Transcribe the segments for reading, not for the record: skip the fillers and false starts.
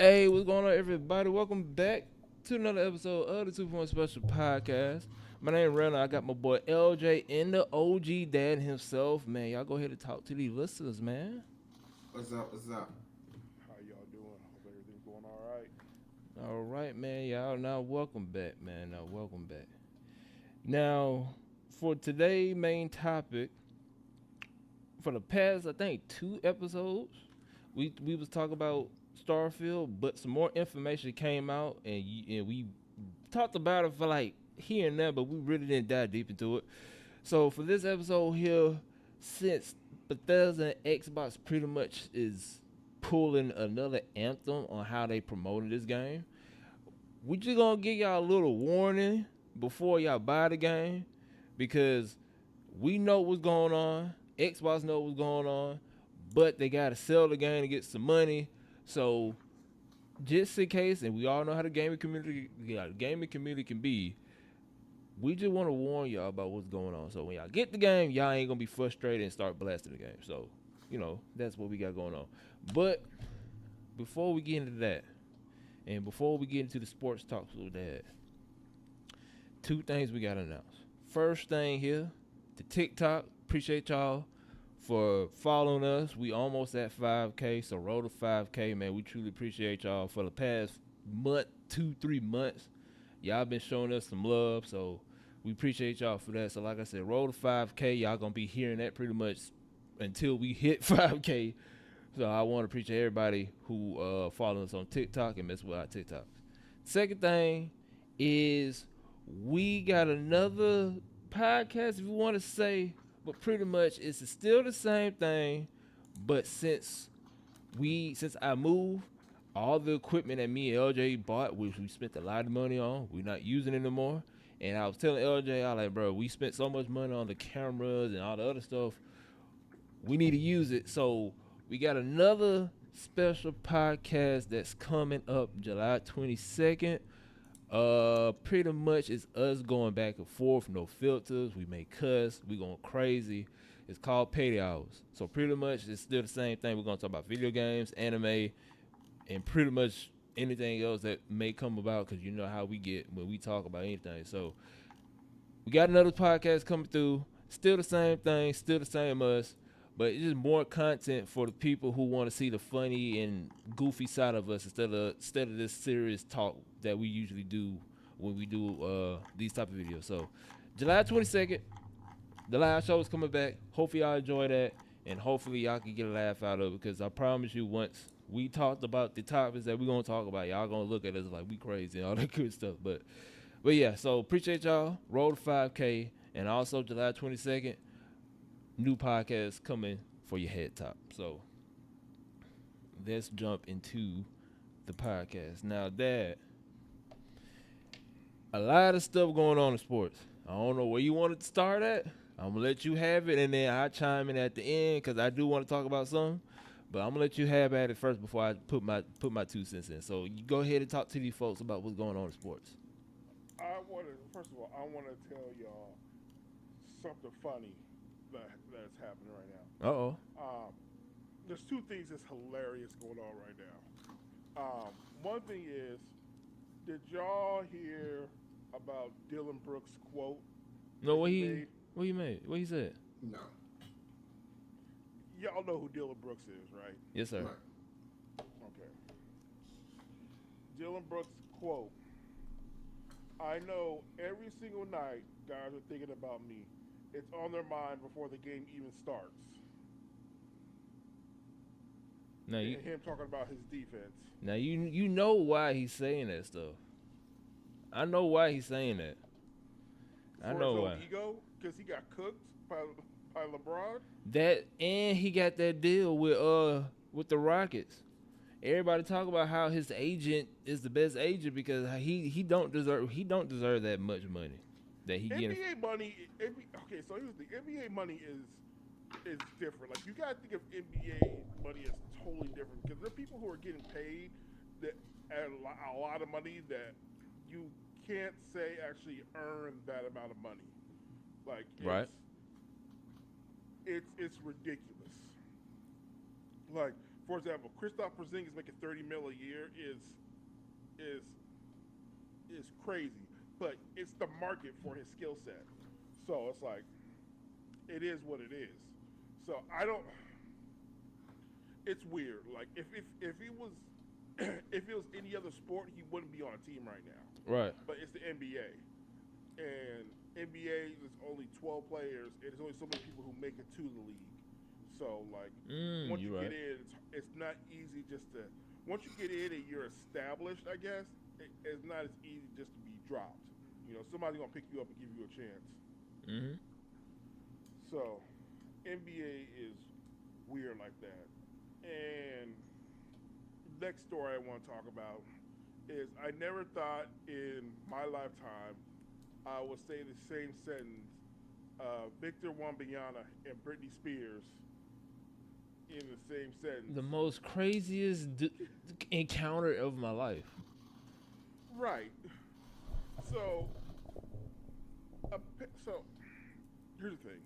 Hey, what's going on, everybody? Welcome back to another episode of the 2 Point Special Podcast. My name is Randal. I got my boy LJ and the OG dad himself. Man, y'all go ahead and talk to these listeners, man. What's up? What's up? How y'all doing? Hope everything's going all right. All right, man. Y'all now welcome back, man. Now welcome back. Now, for today's main topic, for the past, I think, 2 episodes, we was talking about Starfield, but some more information came out, and we talked about it for like here and there, but we really didn't dive deep into it. So for this episode here, since Bethesda and Xbox pretty much is pulling another anthem on how they promoted this game, we just gonna give y'all a little warning before y'all buy the game because we know what's going on. Xbox know what's going on, but they gotta sell the game to get some money. So just in case, and we all know how the gaming community can be, we just want to warn y'all about what's going on. So when y'all get the game, y'all ain't gonna be frustrated and start blasting the game. So, that's what we got going on. But before we get into that, and before we get into the sports talks with that, two things we gotta announce. First thing here, the TikTok. Appreciate y'all for following us. We almost at 5K, so roll to 5K, man. We truly appreciate y'all for the past month, 2, 3 months. Y'all been showing us some love, so we appreciate y'all for that. So like I said, roll to 5K. Y'all gonna be hearing that pretty much until we hit 5K. So I want to appreciate everybody who follow us on TikTok and mess with our TikToks. Second thing is we got another podcast if you want to say, but pretty much it's still the same thing. But since I moved, all the equipment that me and LJ bought, which we spent a lot of money on, we're not using it anymore. And I was telling LJ, I like, bro, we spent so much money on the cameras and all the other stuff. We need to use it. So we got another special podcast that's coming up July 22nd. Pretty much it's us going back and forth, no filters. We may cuss, we going crazy. It's called Payday Hours. So pretty much it's still the same thing. We're gonna talk about video games, anime, and pretty much anything else that may come about because you know how we get when we talk about anything. So we got another podcast coming through. Still the same thing, still the same us, but it's just more content for the people who want to see the funny and goofy side of us instead of this serious talk that we usually do when we do these type of videos. So July 22nd, the live show is coming back. Hopefully y'all enjoy that, and hopefully y'all can get a laugh out of it. Because I promise you, once we talked about the topics that we're gonna talk about, y'all gonna look at us like we crazy and all that good stuff. But yeah, so appreciate y'all. Roll to 5K, and also July 22nd, new podcast coming for your head top. So let's jump into the podcast now. Dad, a lot of stuff going on in sports. I don't know where you wanted to start at. I'm gonna let you have it, and then I chime in at the end because I do want to talk about something. But I'm gonna let you have at it first before I put my 2 cents in. So you go ahead and talk to these folks about what's going on in sports. First of all, I want to tell y'all something funny that's happening right Uh oh. now. There's two things that's hilarious going on right now. One thing is, did y'all hear about Dylan Brooks' quote No, that what he he made? what he made? What he said? No. Y'all know who Dylan Brooks is, right? Yes, sir. Right. Okay. Dylan Brooks' quote: I know every single night guys are thinking about me. It's on their mind before the game even starts. Now you And him talking about his defense. now you know why he's saying that stuff. I know why he's saying that. I For his know own why. ego, because he got cooked by LeBron. That and he got that deal with the Rockets. Everybody talk about how his agent is the best agent because he don't deserve that much money that he getting. NBA money, okay, so here's the NBA money is different. Like you gotta think of NBA money as totally different because there are people who are getting paid that at a lot of money that you can't say actually earn that amount of money. Like Right. it's ridiculous. Like for example, Kristaps Porzingis making 30 mil a year is is crazy, but it's the market for his skill set. So it's like it is what it is. So I don't. It's weird. Like if he was if it was any other sport, he wouldn't be on a team right now. Right. But it's the NBA, and NBA is only 12 players, and there's only so many people who make it to the league. So like once you You get right. in, it's not easy just to. Once you get in and you're established, I guess it's not as easy just to be dropped. You know, somebody's gonna pick you up and give you a chance. Mm-hmm. So NBA is weird like that. And next story I want to talk about is I never thought in my lifetime I would say the same sentence Victor Wembanyama and Britney Spears in the same sentence. The most craziest encounter of my life. Right. So, so here's the thing.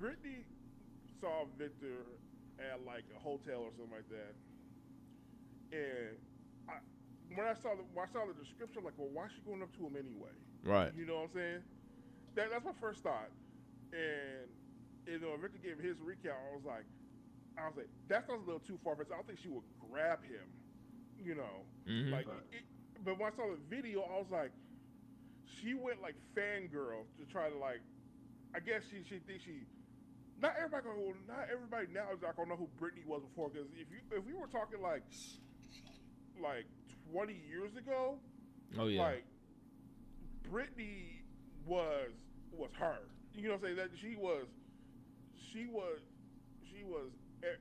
Britney saw Victor at like a hotel or something like that, and I, when I saw the description, I'm like, well, why is she going up to him anyway? Right. You know what I'm saying? That's my first thought. And Victor gave his recount. I was like, that sounds a little too far fetched. I don't think she would grab him. You know, Mm-hmm. like, but when I saw the video, I was like, she went like fangirl to try to like. I guess she thinks she. Not everybody now is not gonna know who Britney was before. Because if we were talking like 20 years ago, Oh yeah. like Britney was her. You know what I'm saying? That she was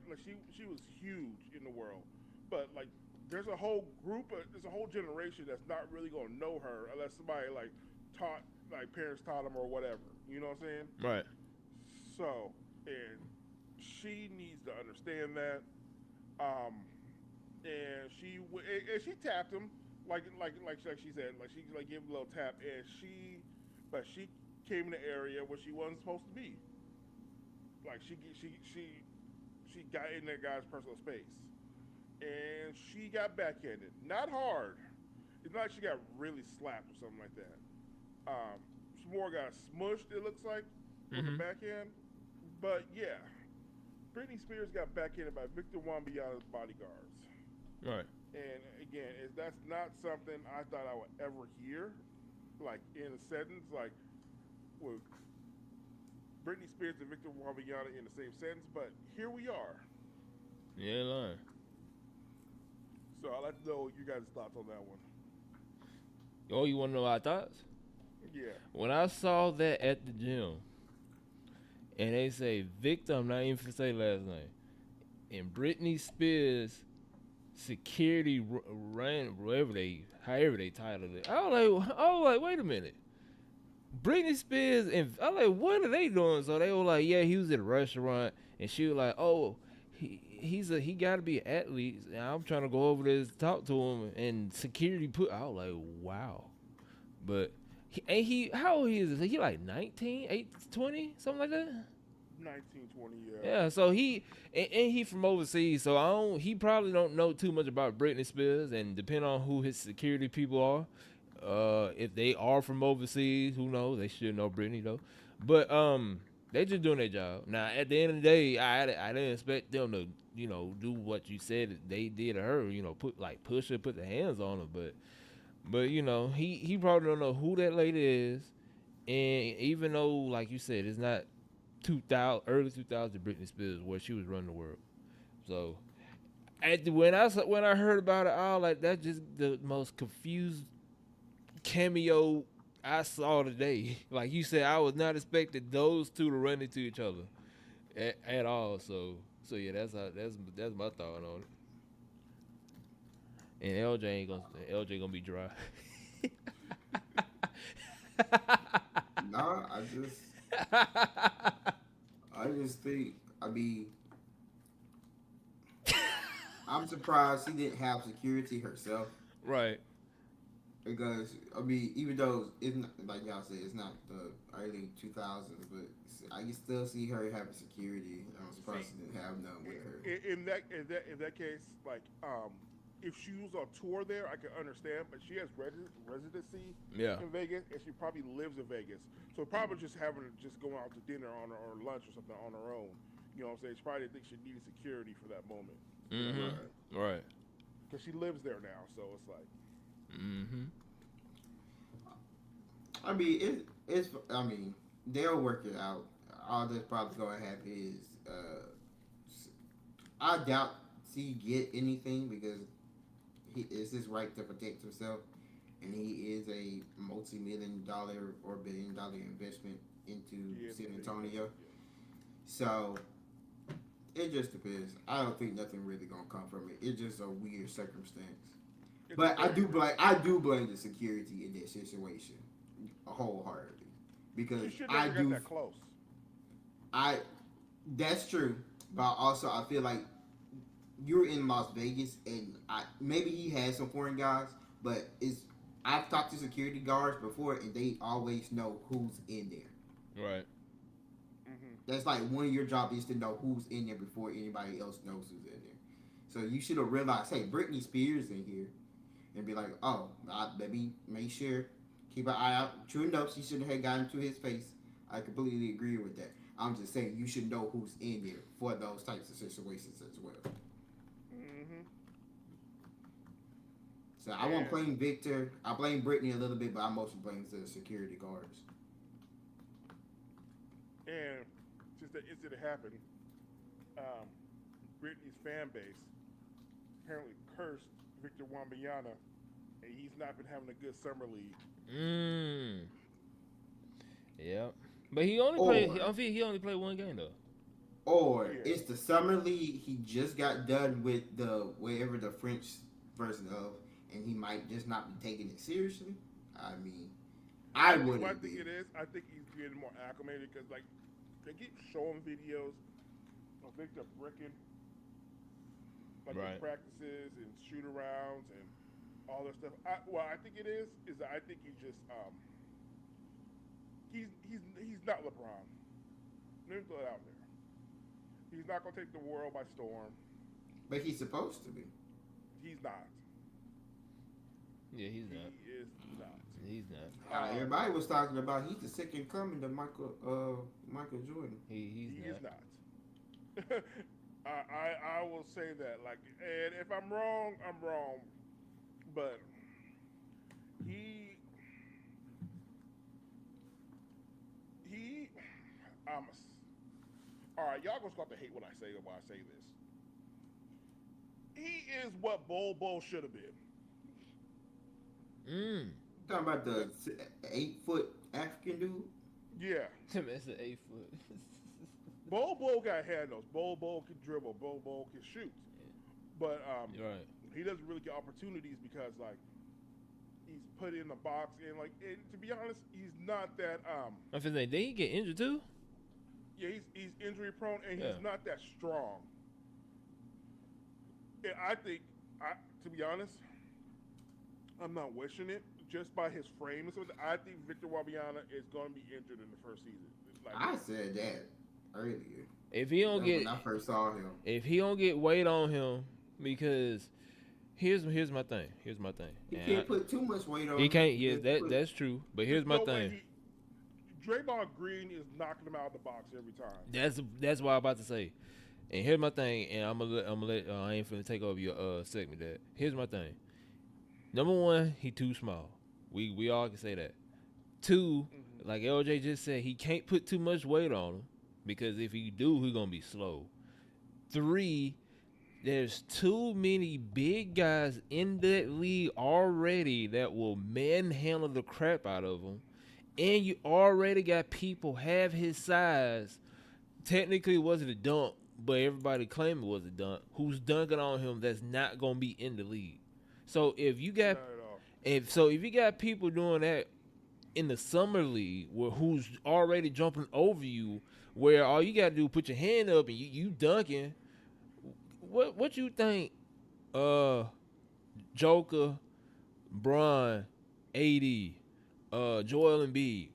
like she was huge in the world. But like there's a whole there's a whole generation that's not really gonna know her unless somebody like taught like parents taught them or whatever. You know what I'm saying? Right. So and she needs to understand that. Um, and she tapped him like she said like she like gave him a little tap and she came in the area where she wasn't supposed to be like she got in that guy's personal space and she got backhanded not hard it's not like she got really slapped or something like that she more got smushed it looks like with the Mm-hmm. backhand but yeah Britney Spears got backhanded by Victor Wembanyama's bodyguards. Right. And again, that's not something I thought I would ever hear, like in a sentence, like with Britney Spears and Victor Wembanyama in the same sentence. But here we are. Yeah, lying. So I'd like to know you guys' thoughts on that one. Oh, you want to know my thoughts? Yeah. When I saw that at the gym, and they say Victor, I'm not even gonna say last name, and Britney Spears security ran wherever however they titled it. I was like, wait a minute. Britney Spears and I was like, what are they doing? So they were like, yeah, he was at a restaurant, and she was like, oh, he got to be an athlete. And I'm trying to go over there to talk to him, and security put. I was like, wow, but. How old is he? He like 19, 8, 20, something like that? 1920, yeah. Yeah, so he from overseas, so he probably don't know too much about Britney Spears, and depending on who his security people are, if they are from overseas, who knows? They should know Britney though, but they just doing their job. Now at the end of the day, I didn't expect them to do what you said they did to her, push her, put their hands on her, but he probably don't know who that lady is, and even though like you said, it's not 2000 early 2000 Britney Spears where she was running the world. So when I heard about it, I was like, that's just the most confused cameo I saw today. Like you said, I was not expecting those two to run into each other at all. So yeah, that's my thought on it. And LJ gonna be dry. Nah, I just think, I mean, I'm surprised she didn't have security herself. Right. Because I mean, even though it's not, like y'all said, it's not the early 2000s, but I can still see her having security. I'm surprised See, she didn't have none with her. in that case, like if she was on tour there, I can understand. But she has residency Yeah. in Vegas, and she probably lives in Vegas, so probably just having to just go out to dinner on her or lunch or something on her own. You know what I'm saying? She probably didn't think she needed security for that moment. You know what I'm Mm-hmm. saying? Right. Right. Because she lives there now, so it's like, Mm-hmm. I mean, it's. I mean, they'll work it out. All that's probably going to happen is, I doubt he get anything because it's his right to protect himself, and he is a multi-million-dollar or billion-dollar investment into yeah, San big Antonio. investment. Yeah. So it just depends. I don't think nothing really gonna come from it. It's just a weird circumstance. It's a But I very do weird. blame I do blame the security in that situation wholeheartedly She because should I never get do that close. I that's true. But also I feel like you're in Las Vegas and maybe he has some foreign guys, but it's I've talked to security guards before and they always know who's in there. Right. Hmm. That's like one of your job is to know who's in there before anybody else knows who's in there. So you should have realized, hey, Britney Spears in here, and be like, oh, let me make sure, keep an eye out. True enough, she shouldn't have gotten to his face. I completely agree with that. I'm just saying you should know who's in there for those types of situations as well. Hmm. So I won't And blame Victor. I blame Britney a little bit, but I mostly blame the security guards. and since that incident happened, um, Britney's fan base apparently cursed Victor Wembanyama, and he's not been having a good summer league. Mm. Yep. But he only played. Or I think he only played one game though. Or Yeah, it's the summer league. He just got done with the whatever the French version of, and he might just not be taking it seriously. I mean, I I think what I wouldn't think be. it is. I think he's getting more acclimated because like they keep showing videos of Victor bricking like in Right. practices and shoot arounds and all that stuff. What I think it is that I think he's just he's not LeBron. Let me throw it out there. He's not gonna take the world by storm. But he's supposed to be. He's not. Yeah, he's not. He is not. He's not. Uh, Everybody was talking about he's the second coming to Michael Jordan. He's he is not. not. I will say that like, and if I'm wrong, I'm wrong. But he he um all right, y'all gonna start to hate when I say this. He is what Bol Bol should have been. Mm. Talking about Uh, the 8 foot African dude. yeah, That's an 8 foot. Bol Bol got handles. Bol Bol can dribble. Bol Bol can shoot. But You're right. he doesn't really get opportunities because like he's put in the box and like and to be honest, he's not that I feel like did he get injured too? yeah he's injury prone and Yeah. he's not that strong. And I think I to be honest, I'm not wishing it just by his frame and something. I think Victor Wabiana is going to be injured in the first season. Like I said that earlier. If he don't That when get I first saw him. if he don't get weight on him, because here's my thing. Here's my thing. He And can't put too much weight on he him. can't. He Yes, just put. that's true. But here's there's my no way thing. he Draymond Green is knocking him out of the box every time. That's what I'm about to say. And here's my thing. And I'm gonna let I ain't finna take over your segment. That here's my thing. Number one, he too small. We all can say that. Two, Hmm. like LJ just said, he can't put too much weight on him because if he do, he gonna be slow. Three, there's too many big guys in that league already that will manhandle the crap out of him, and you already got people have his size. Technically, it wasn't a dunk, but everybody claimed it was a dunk. Who's dunking on him? That's not gonna be in the league. So Not at all. if you got people doing that in the summer league, where who's already jumping over you, where all you gotta do is put your hand up and you dunking. What you think? Uh, Joker, Braun, AD, Joel Embiid,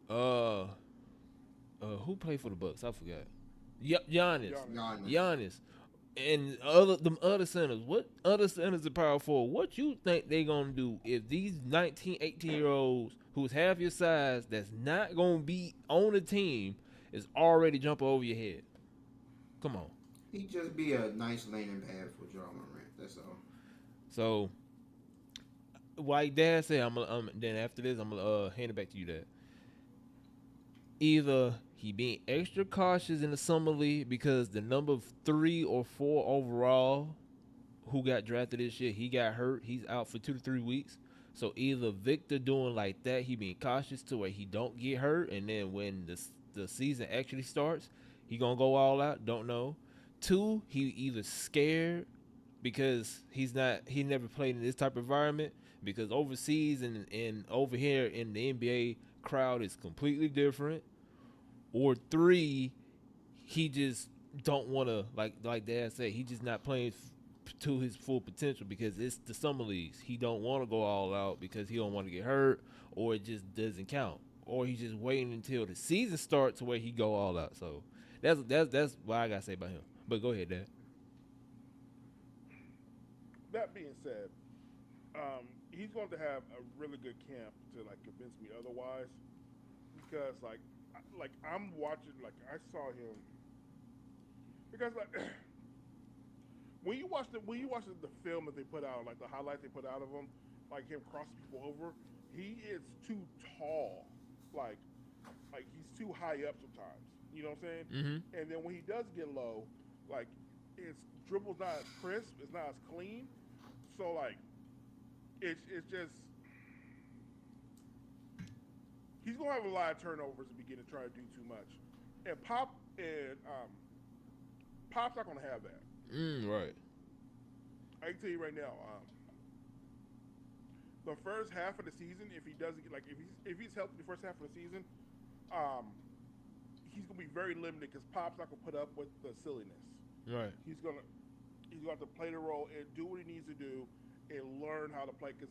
uh, who played for the Bucks? I forgot. Giannis, Giannis. Giannis. Giannis, and other centers. What other centers are power forward? What you think they gonna do if these 19, 18 year olds who's half your size that's not gonna be on the team is already jumping over your head? Come on. He just be a nice landing pad for John Morant. That's all. So, like Dad said, then after this, I'm gonna hand it back to you, Dad. Either he being extra cautious in the summer league because the number 3 or 4 overall who got drafted this year, he got hurt. He's out for 2 to 3 weeks. So either Victor doing like that, he being cautious to where he don't get hurt, and then when the season actually starts, he gonna go all out. Don't know. Two, he either scared because he never played in this type of environment, because overseas and over here in the NBA crowd is completely different. Or three, he just don't want to, like Dad said, he just not playing to his full potential because it's the summer leagues. He don't want to go all out because he don't want to get hurt, or it just doesn't count, or he's just waiting until the season starts where he go all out. So that's what I gotta say about him. But go ahead, Dad. That being said, he's going to have a really good camp to like convince me otherwise, because I'm watching, like I saw him, because like when you watch the film that they put out, like the highlights they put out of him, like him crossing people over, he is too tall, like he's too high up sometimes. You know what I'm saying? Mm-hmm. And then when he does get low, like his dribble's not as crisp, it's not as clean. So like it's just he's gonna have a lot of turnovers to begin to try to do too much. And Pop's not gonna have that. Right. I can tell you right now, the first half of the season, if he doesn't like if he's healthy the first half of the season, um, he's gonna be very limited because Pop's not gonna put up with the silliness. Right. He's gonna have to play the role and do what he needs to do and learn how to play, because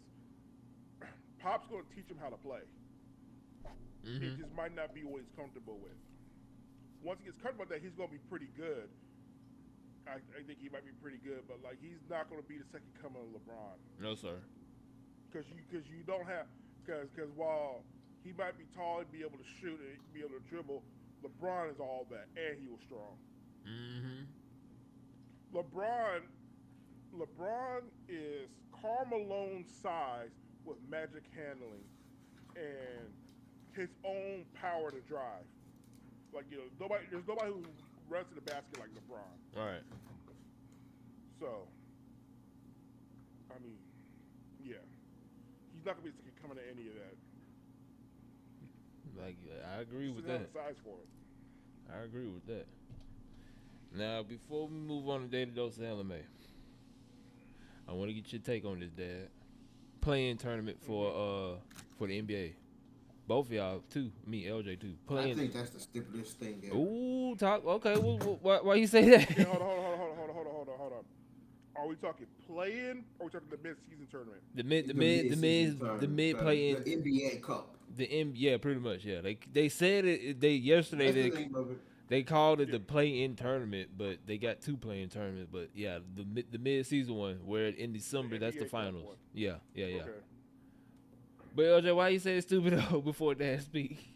Pop's gonna teach him how to play. Mm-hmm. It just might not be what he's comfortable with. Once he gets comfortable with that, he's gonna be pretty good. I think he might be pretty good, but like he's not gonna be the second coming of LeBron. No, sir. Because you don't have, because while he might be tall and be able to shoot and be able to dribble, LeBron is all that, and he was strong. Mm-hmm. LeBron is Karl Malone size with magic handling and his own power to drive. Like, you know, there's nobody who runs to the basket like LeBron. All right. So, I mean, yeah, he's not gonna be coming to any of that. Like, I agree with He's not that. the size for it. I agree with that. Now, before we move on to Daily Dose of LMA, I want to get your take on this, Dad. Playing tournament for the NBA. Both of y'all too. Me, LJ too. I Playing. think that's the stupidest thing ever. Ooh, talk. Okay, why you say that? Okay, hold on. Are we talking play-in, or are we talking the mid-season tournament? The mid play in the NBA Cup. Yeah, pretty much, yeah. They said it. Yesterday That's the name of it. they called it the play-in tournament, but they got 2 play-in tournaments. But yeah, the mid-season one where in December that's the NBA finals. one. Yeah. Okay. But LJ, why you say it's stupid though before that speak?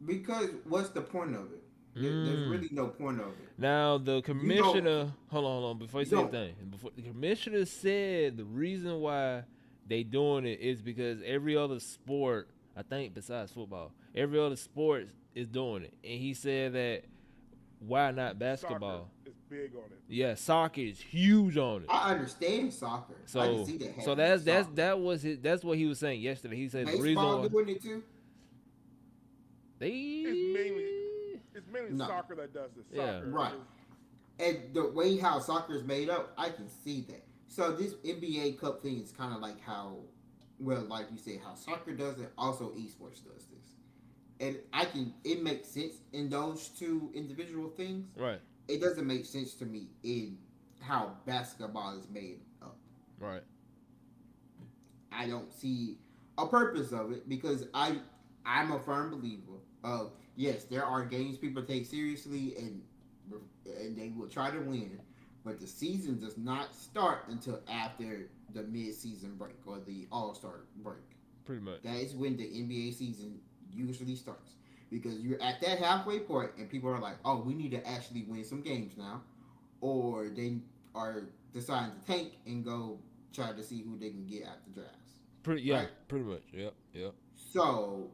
Because what's the point of it? There's really no point of it. Now the commissioner, hold on, before you say anything, the commissioner said the reason why they doing it is because every other sport, I think besides football, every other sport is doing it, and he said that why not basketball? Soccer is big on it. Yeah, soccer is huge on it. I understand soccer. I can see that. So that's what he was saying yesterday. He said the reason baseball why doing it too. It's mainly soccer that does this. Yeah. Soccer Right. And the way how soccer is made up, I can see that. So this NBA Cup thing is kind of like how, well, like you said, how soccer does it. Also, esports does this, and it makes sense in those two individual things. Right. It doesn't make sense to me in how basketball is made up. Right. I don't see a purpose of it because I'm a firm believer of yes, there are games people take seriously and they will try to win, but the season does not start until after the mid-season break or the All-Star break. Pretty much. That is when the NBA season usually starts because you're at that halfway point and people are like, "Oh, we need to actually win some games now," or they are deciding to tank and go try to see who they can get at the drafts, Pretty yeah. right? Pretty much. Yep. Yep. So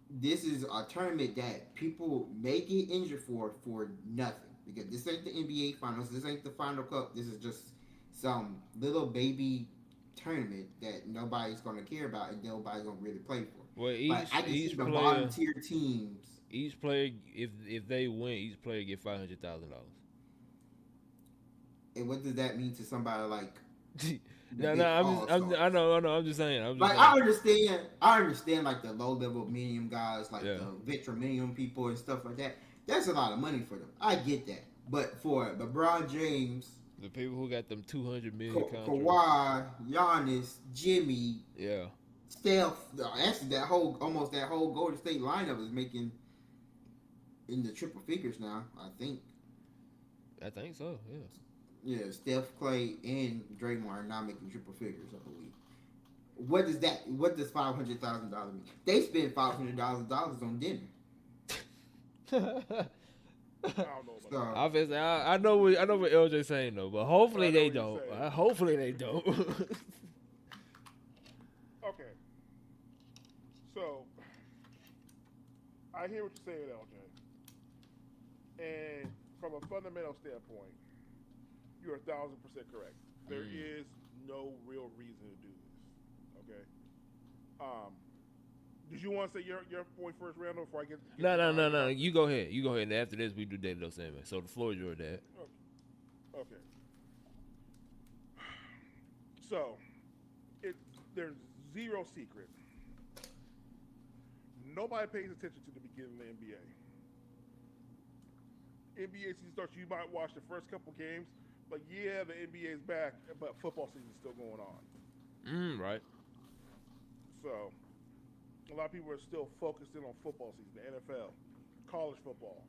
this is a tournament that people may get injured for nothing because this ain't the NBA Finals. This ain't the Final Cup. This is just some little baby tournament that nobody's gonna care about and nobody's gonna really play for. Well, But I can see each the bottom player tier teams. each player if they win, each player get $500,000. And what does that mean to somebody like the No, no, big I'm all just, I'm, stars? I know, I'm just saying, I'm just Like saying. I understand like the low level medium guys, like Yeah, the veteran people and stuff like that. That's a lot of money for them. I get that. But for LeBron James, the people who got them 200 million contracts. Kawhi, Giannis, Jimmy, Yeah, Steph, actually that whole almost that whole Golden State lineup is making in the triple figures now. I think. I think so. Yeah. Yeah, Steph, Clay, and Draymond are now making triple figures. I believe. What does that? What does $500,000 mean? They spend $500,000 on dinner. I don't know about that. So Obviously, I know what LJ saying though, but But I hopefully know they what you're don't. saying. Hopefully they don't. Okay, so I hear what you're saying, LJ. And from a fundamental standpoint, you're 1,000% correct. There is no real reason to do this. Okay. Um, did you want to say your point first, Randall, before I get No, to no, no, mine? no. You go ahead. You go ahead. And after this, we do David Sandman. So the floor is yours, Dad. Okay. So, it there's zero secret. Nobody pays attention to the beginning of the NBA. NBA season starts. You might watch the first couple games, but yeah, the NBA is back, but football season is still going on. Right. So, a lot of people are still focused in on football season, the NFL, college football.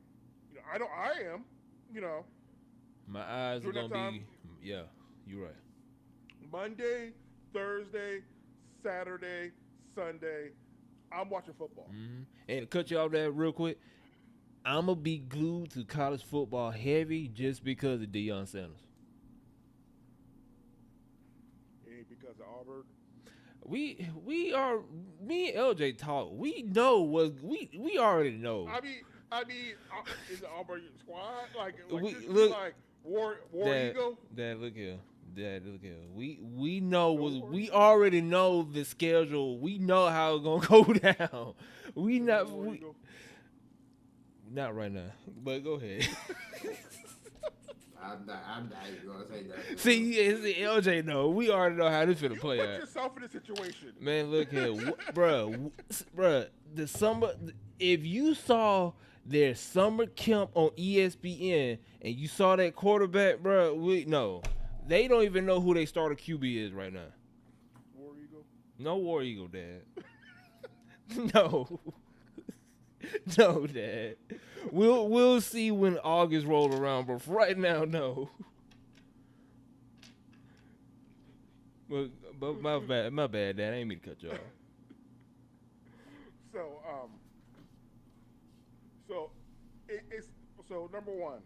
I am. You know, My eyes are during that gonna time, be. Yeah, you're right. Monday, Thursday, Saturday, Sunday, I'm watching football. And to cut you off there real quick, I'm gonna be glued to college football heavy just because of Deion Sanders. It ain't because of Auburn. We are me and LJ talk. We know what we already know. Is the Auburn squad like We this? Be look like War Dad, Eagle? Dad, look here. Dad, look here. We know No what War we Eagle. already know the schedule. We know how it's gonna go down. We Is it not War we, Eagle? not right now. But go ahead. I'm not even gonna say that. See, it's the LJ know. We already know how this You finna play put out. yourself in a situation. Man, look here, bruh. The summer. If you saw their summer camp on ESPN and you saw that quarterback, bruh, we no, they don't even know who they starter QB is right now. War Eagle. No War Eagle, Dad. No, no, Dad. We'll see when August roll around, but for right now, no. But my bad, Dad. I ain't mean to cut you off. So so it's so number one,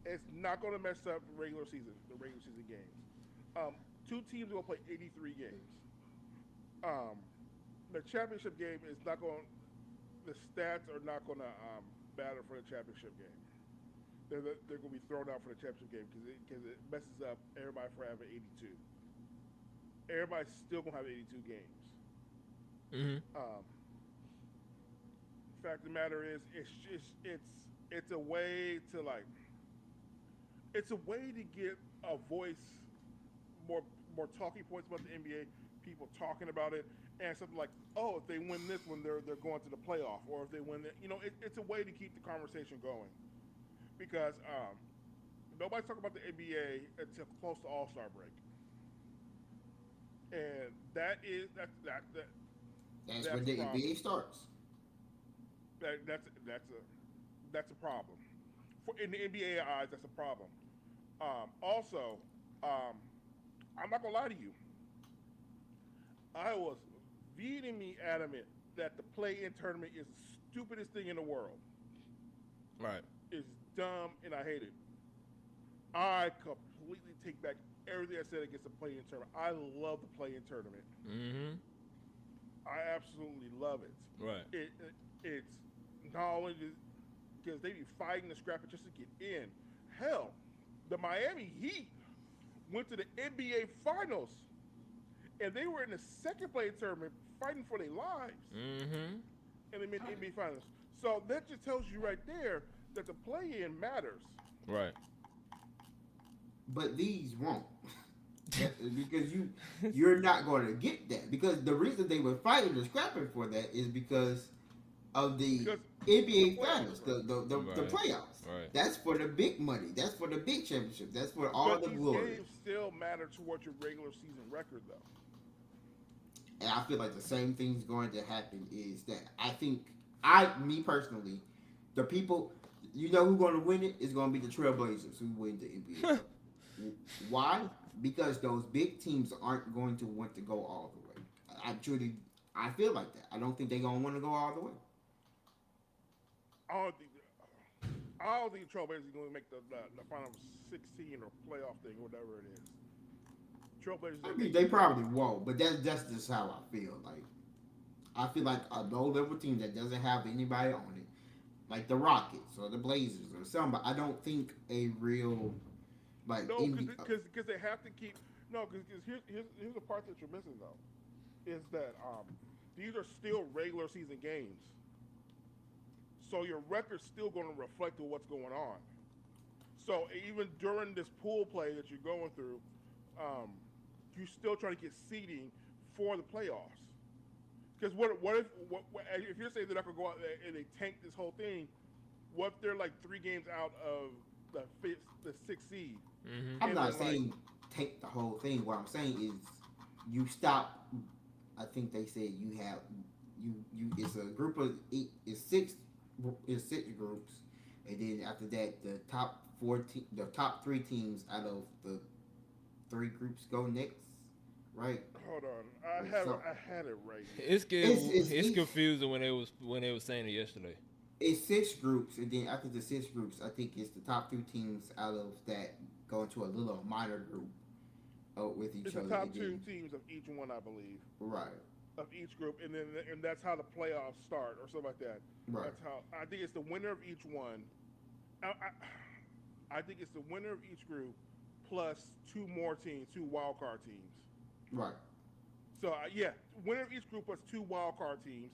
it's not going to mess up the regular season games. Two teams are going to play 83 games. The championship game is not going. The stats are not going to matter for the championship game. They're going to be thrown out for the championship game because it messes up everybody for having 82. Everybody's still going to have 82 games. Fact of the matter is, it's a way to it's a way to get a voice, more talking points about the NBA, people talking about it, and something like, oh, if they win this one, they're going to the playoff, or if they win that, it's a way to keep the conversation going because nobody's talking about the NBA until close to All Star break. and That's that's when a the problem. NBA starts. That's a problem. In the NBA eyes, that's a problem. Also, um, I'm not gonna lie to you. I was vehemently adamant that the play-in tournament is the stupidest thing in the world. Right. It's dumb and I hate it. I completely take back everything I said against the play-in tournament. I love the play-in tournament. Mm-hmm. I absolutely love it. Right. It's not only because they be fighting the scrap it just to get in. Hell, the Miami Heat went to the NBA Finals and they were in the second play tournament fighting for their lives, Mm-hmm. and they made the NBA Finals. So that just tells you right there that the play-in matters. Right. But these won't. Because you're not going to get that. Because the reason they were fighting and scrapping for that is because of the Because the NBA playoffs, finals, right? the Right. playoffs. Right. That's for the big money. That's for the big championship. That's for all But the these glory. games still matter towards your regular season record, though. And I feel like the same thing's going to happen is that I think me personally, the people, who's going to win it is going to be the Trailblazers who win the NBA Cup. Why? Because those big teams aren't going to want to go all the way. I feel like that. I don't think they're going to want to go all the way. I don't think I don't think the Trailblazers are going to make the final 16 or playoff thing, or whatever it is. Trailblazers I they mean, make they it in. probably won't, but that's just how I feel. Like I feel like a low level team that doesn't have anybody on it, like the Rockets or the Blazers or somebody. I don't think a real like No, indie. because they have to keep no because here's the part that you're missing though is that these are still regular season games, so your record's still going to reflect on what's going on. So even during this pool play that you're going through, um, you're still trying to get seeding for the playoffs. Because if you're saying they're not going to go out there and they tank this whole thing? What if they're like 3 games out of the sixth seed, Mm-hmm. I'm and not then like saying take the whole thing. What I'm saying is you stop. I think they said you have you. It's a group of eight. It's six groups, and then after that, the top 3 teams out of the 3 groups go next, right? hold on, So I had it right here. It's getting it's it's each confusing when they was saying it yesterday. it's 6 groups, and then after the 6 groups, I think it's the top 2 teams out of that go into a little minor group with each It's the other, top and two then teams of each one, I believe, right, of each group, and that's how the playoffs start or something like that. right. That's how I think it's the winner of each one. I think it's the winner of each group plus 2 more teams, 2 wild card teams. Right. So yeah, winner of each group plus 2 wild card teams.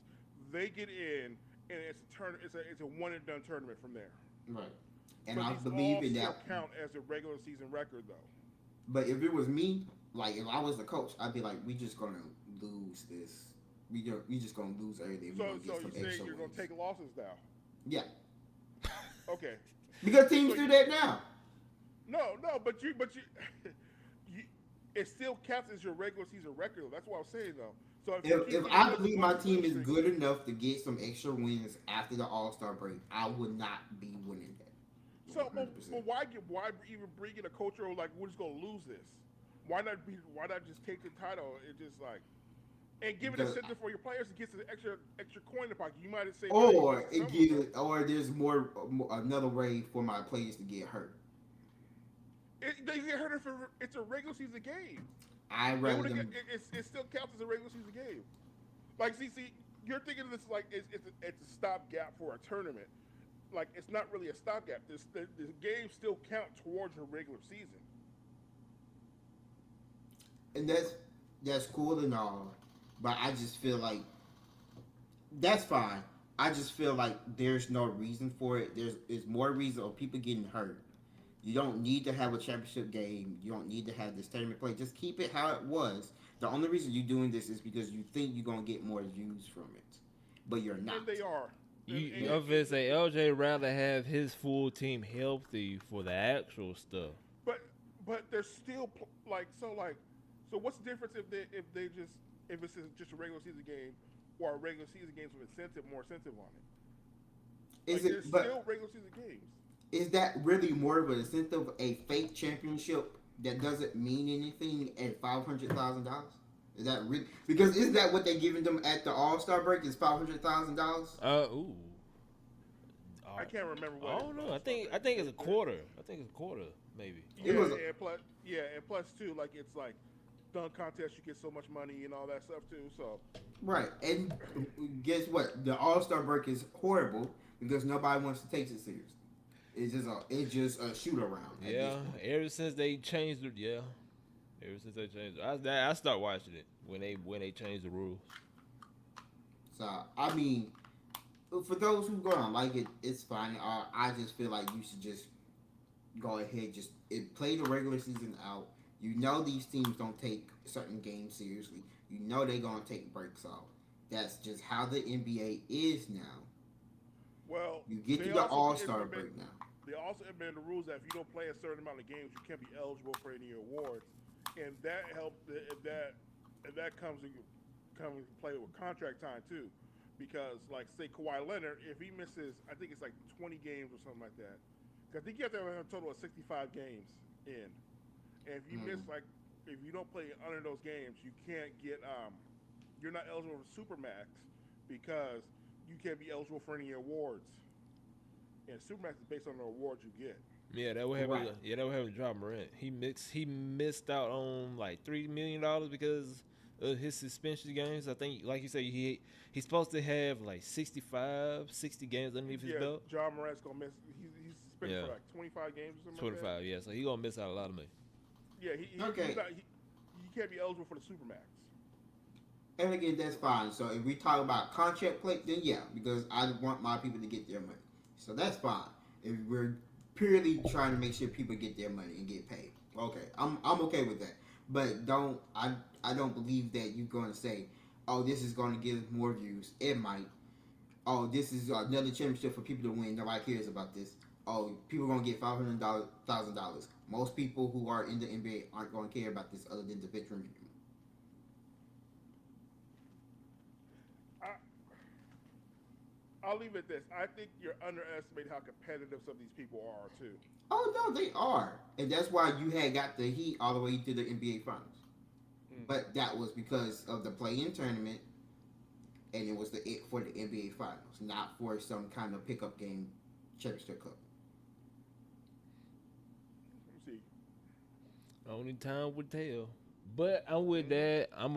They get in, and it's a one and done tournament from there. Right. And But I these believe all in still that. count as a regular season record, though. But if it was me, like if I was the coach, I'd be like, we just gonna lose this. We just gonna lose everything. We're So gonna get so some you say extra you're gonna wins. take losses now? Yeah. Okay. Because So teams do that now. no, but you, it still counts as your regular season record. That's what I'm saying though. So if you keep If getting I this believe my one team win is streak, good enough to get some extra wins after the All Star break, I would not be winning that. so 100%. but why even bring in a coach or like we're just gonna lose this? Why not just take the title and just like and give an Because incentive for your players to get some extra coin in the pocket? You might have saved money or against it some of them. gives, or there's another way for my players to get hurt. They get hurt if it's a regular season game. I They rather would have them. it still counts as a regular season game. Like see, you're thinking of this like it's a stopgap for a tournament. Like it's not really a stopgap. The games still count towards your regular season. And that's cool and all, but I just feel like that's fine. I just feel like there's no reason for it. There's more reason of people getting hurt. You don't need to have a championship game. You don't need to have this tournament play. Just keep it how it was. The only reason you're doing this is because you think you're gonna get more views from it, but you're And not. they are. You know, if it's a LJ rather have his full team healthy for the actual stuff. but but they're still like so like So what's the difference if it's just a regular season game or a regular season games with more incentive on it? Is Like there's it? still But regular season games. is that really more of an incentive? A fake championship that doesn't mean anything at $500,000? Is that really? Because isn't that what they giving them at the All Star break? Is $500,000? Ooh. I can't remember I what it don't was know. All I Star think break. I think it's a quarter. I think it's a quarter, maybe. It Yeah, was and plus too, like it's like dunk contest, you get so much money and all that stuff too. So right. And guess what? The All Star break is horrible because nobody wants to take it serious. It's just a shoot around at this Yeah. point. Ever since they changed it, yeah. Ever since they changed it, I start watching it when they changed the rules. So I mean, for those who gonna like it, it's fine. I just feel like you should just go ahead, play the regular season out. You know these teams don't take certain games seriously. You know they're gonna take breaks off. That's just how the NBA is now. well, You get to they the also All Star break now. they also implemented the rules that if you don't play a certain amount of games, you can't be eligible for any awards, and that helped if that comes into play with contract time too, because like say Kawhi Leonard, if he misses, I think it's like 20 games or something like that. 'Cause I think you have to have a total of 65 games in, and if you miss Mm. like if you don't play under those games, you can't get you're not eligible for Supermax because you can't be eligible for any awards. And Supermax is based on the awards you get. Yeah, that would Right. happen. Yeah, that would happen to John Morant. He missed out on like $3 million because of his suspension games. I think, like you said, he's supposed to have like 65, 60 games underneath his Yeah, belt. John Morant's gonna miss. He's suspended Yeah, for like 25 games or something like that. 25. Yeah, so he gonna miss out a lot of money. Yeah, he's Okay. not. He can't be eligible for the Supermax. And again, that's fine. So if we talk about contract play, then yeah, because I want my people to get their money. So that's fine. If we're purely trying to make sure people get their money and get paid, okay, I'm okay with that. But I don't believe that you're going to say, oh, this is going to give more views. It might. Oh, this is another championship for people to win. Nobody cares about this. Oh, people are going to get $500,000. Most people who are in the NBA aren't going to care about this other than the veteran minimum. I I'll leave it at this. I think you're underestimating how competitive some of these people are too. Oh no, they are, and that's why you had got the Heat all the way to the NBA Finals. Mm. But that was because of the play-in tournament, and it was it for the NBA Finals, not for some kind of pickup game championship cup. Let me see. Only time would tell. But I'm with Mm. that. I'm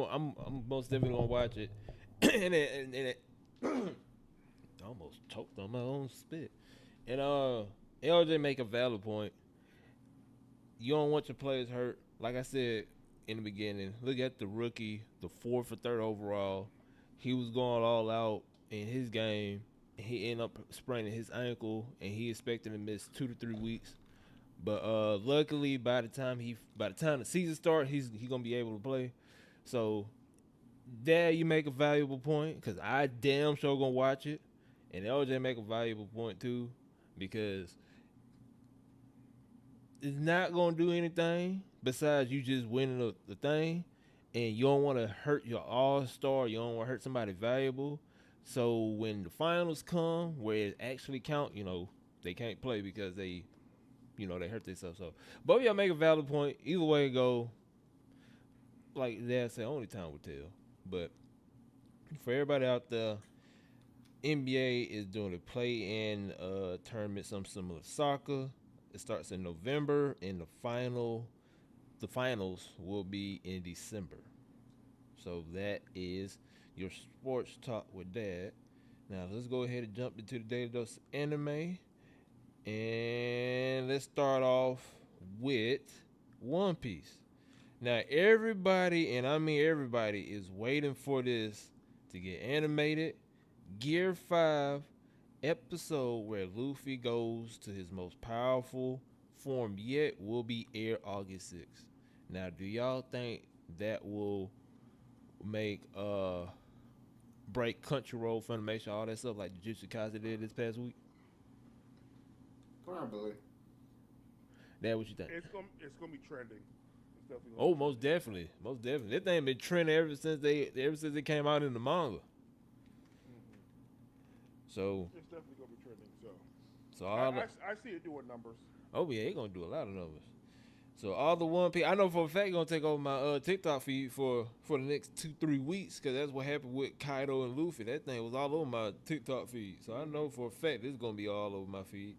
most definitely gonna watch it. And it I almost choked on my own spit. And LJ make a valid point. You don't want your players hurt. Like I said in the beginning, look at the rookie, the fourth or third overall. He was going all out in his game, and he ended up spraining his ankle, and he expected to miss 2 to 3 weeks. But luckily, by the time the season starts, he gonna be able to play. So, there you make a valuable point because I damn sure gonna watch it, and LJ make a valuable point too, because it's not gonna do anything besides you just winning the thing, and you don't want to hurt your all star. You don't want to hurt somebody valuable. So when the finals come, where it actually count, they can't play because they hurt themselves. So both of y'all make a valid point. Either way it go, like they say, only time will tell. But for everybody out there, NBA is doing a play-in tournament, some similar to soccer. It starts in November, and the finals will be in December. So that is your sports talk with Dad. Now let's go ahead and jump into the daily dose anime, and let's start off with One Piece. Now everybody, and I mean everybody, is waiting for this to get animated. Gear 5 episode where Luffy goes to his most powerful form yet will be aired August 6th. Now, do y'all think that will make break Crunchyroll, Funimation, all that stuff like Jujutsu Kaisen did this past week? Probably. That what you think? It's gonna be trending definitely gonna Oh, be most trending. definitely, most definitely. That thing been trending ever since it came out in the manga. Hmm. So It's definitely gonna be trending. So so all the I see it doing numbers. oh yeah, he gonna do a lot of numbers. So all the One Piece, I know for a fact gonna take over my TikTok feed for the next 2-3 weeks because that's what happened with Kaido and Luffy. That thing was all over my TikTok feed. So I know Hmm. for a fact it's gonna be all over my feed.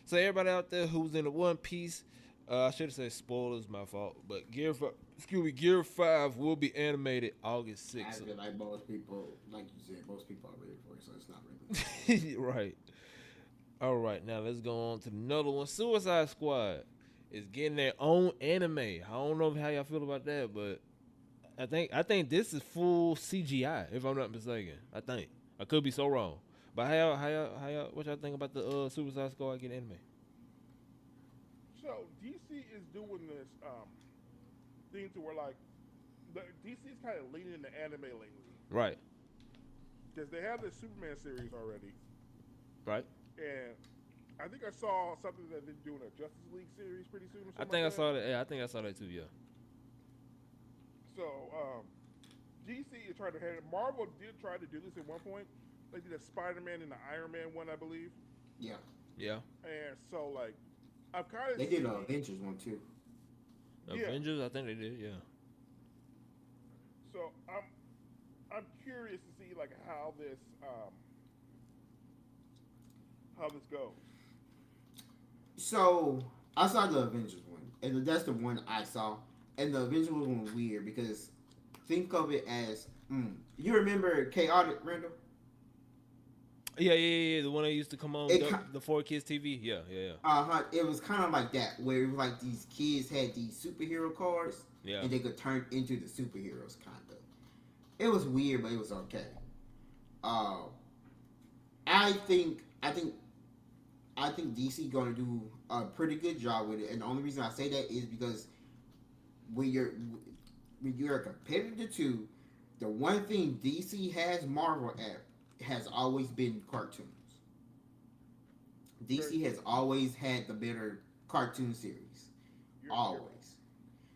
So everybody out there who's in the One Piece, I should have said spoilers, my fault. But Gear 5 will be animated August I 6th. feel like most people, like you said, most people are ready for it, so it's not really that big of a deal. Right. All right, now let's go on to another one. Suicide Squad is getting their own anime. I don't know how y'all feel about that, but I think this is full CGI, if I'm not mistaken. I could be so wrong. But what y'all think about the Suicide Squad getting anime? So DC is doing this thing to where like DC is kind of leaning into anime lately Right, because they have this Superman series already, right. and I think I saw something that they're doing a Justice League series pretty soon or I something like think I that. saw that. Yeah, I think I saw that too. Yeah, So DC is trying to have Marvel did try to do this at one point. They did a Spider-Man and the Iron Man one, I believe, Yeah, yeah. and so like I've kind of they did a seen Avengers one too. yeah. Avengers, I think they did. Yeah. So I'm curious to see like how this goes. So I saw the Avengers one, and that's the one I saw. And the Avengers one was weird because think of it as you remember Chaotic Randall? Yeah. The one that used to come on It the 4 Kids TV. Yeah. it was kind of like that where it was like these kids had these superhero cars Yeah. and they could turn into the superheroes kind of. It was weird, but it was okay. Uh, I think DC gonna do a pretty good job with it, and the only reason I say that is because when you're when you're a competitor to the one thing DC has Marvel at has always been cartoons. Very DC true. has always had the better cartoon series, You're right. always.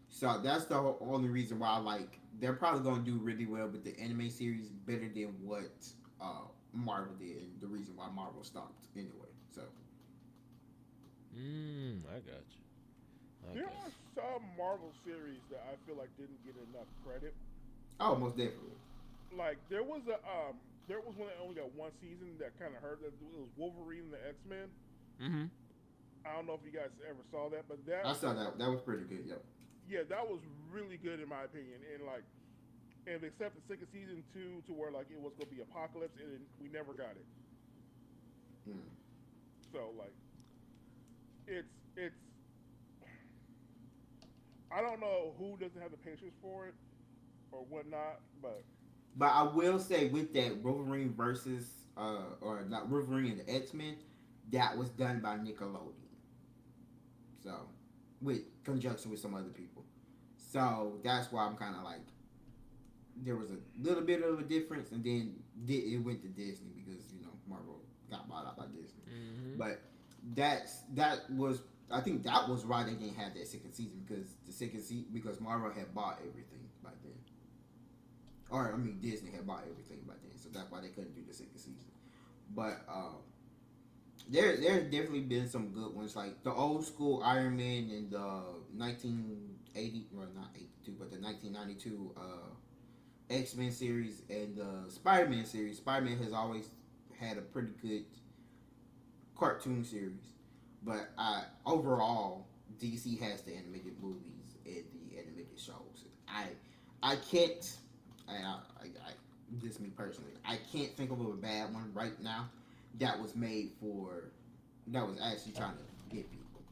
So that's the only reason why like they're probably gonna do really well with the anime series better than what Marvel did, and the reason why Marvel stopped anyway. So I got you. I There got are you. some Marvel series that I feel like didn't get enough credit. oh, most definitely. Like there was one that only got one season that kind of hurt. That it was Wolverine and the X Men. Mm-hmm. I don't know if you guys ever saw that, but that I saw that. That was pretty good. Yep. yeah, that was really good in my opinion. And like and except the second season too, to where like it was gonna be apocalypse, and we never got it. Hmm. So like it's I don't know who doesn't have the patience for it or whatnot, but But I will say with that Wolverine versus or not Wolverine and the X Men, that was done by Nickelodeon. So with conjunction with some other people. So that's why I'm kind of like there was a little bit of a difference, and then it went to Disney because Marvel got bought out by Disney. Mm-hmm. But that was I think that was why they didn't have that second season because the second season because Marvel had bought everything by then, or I mean Disney had bought everything by then, so that's why they couldn't do the second season. But there's definitely been some good ones like the old school Iron Man in the 1980 well not 82 but the 1992 X-Men series and the Spider-Man series. Spider-Man has always had a pretty good cartoon series, but overall DC has the animated movies and the animated shows. I can't I this me personally. I can't think of a bad one right now that was made for that was actually trying to get people.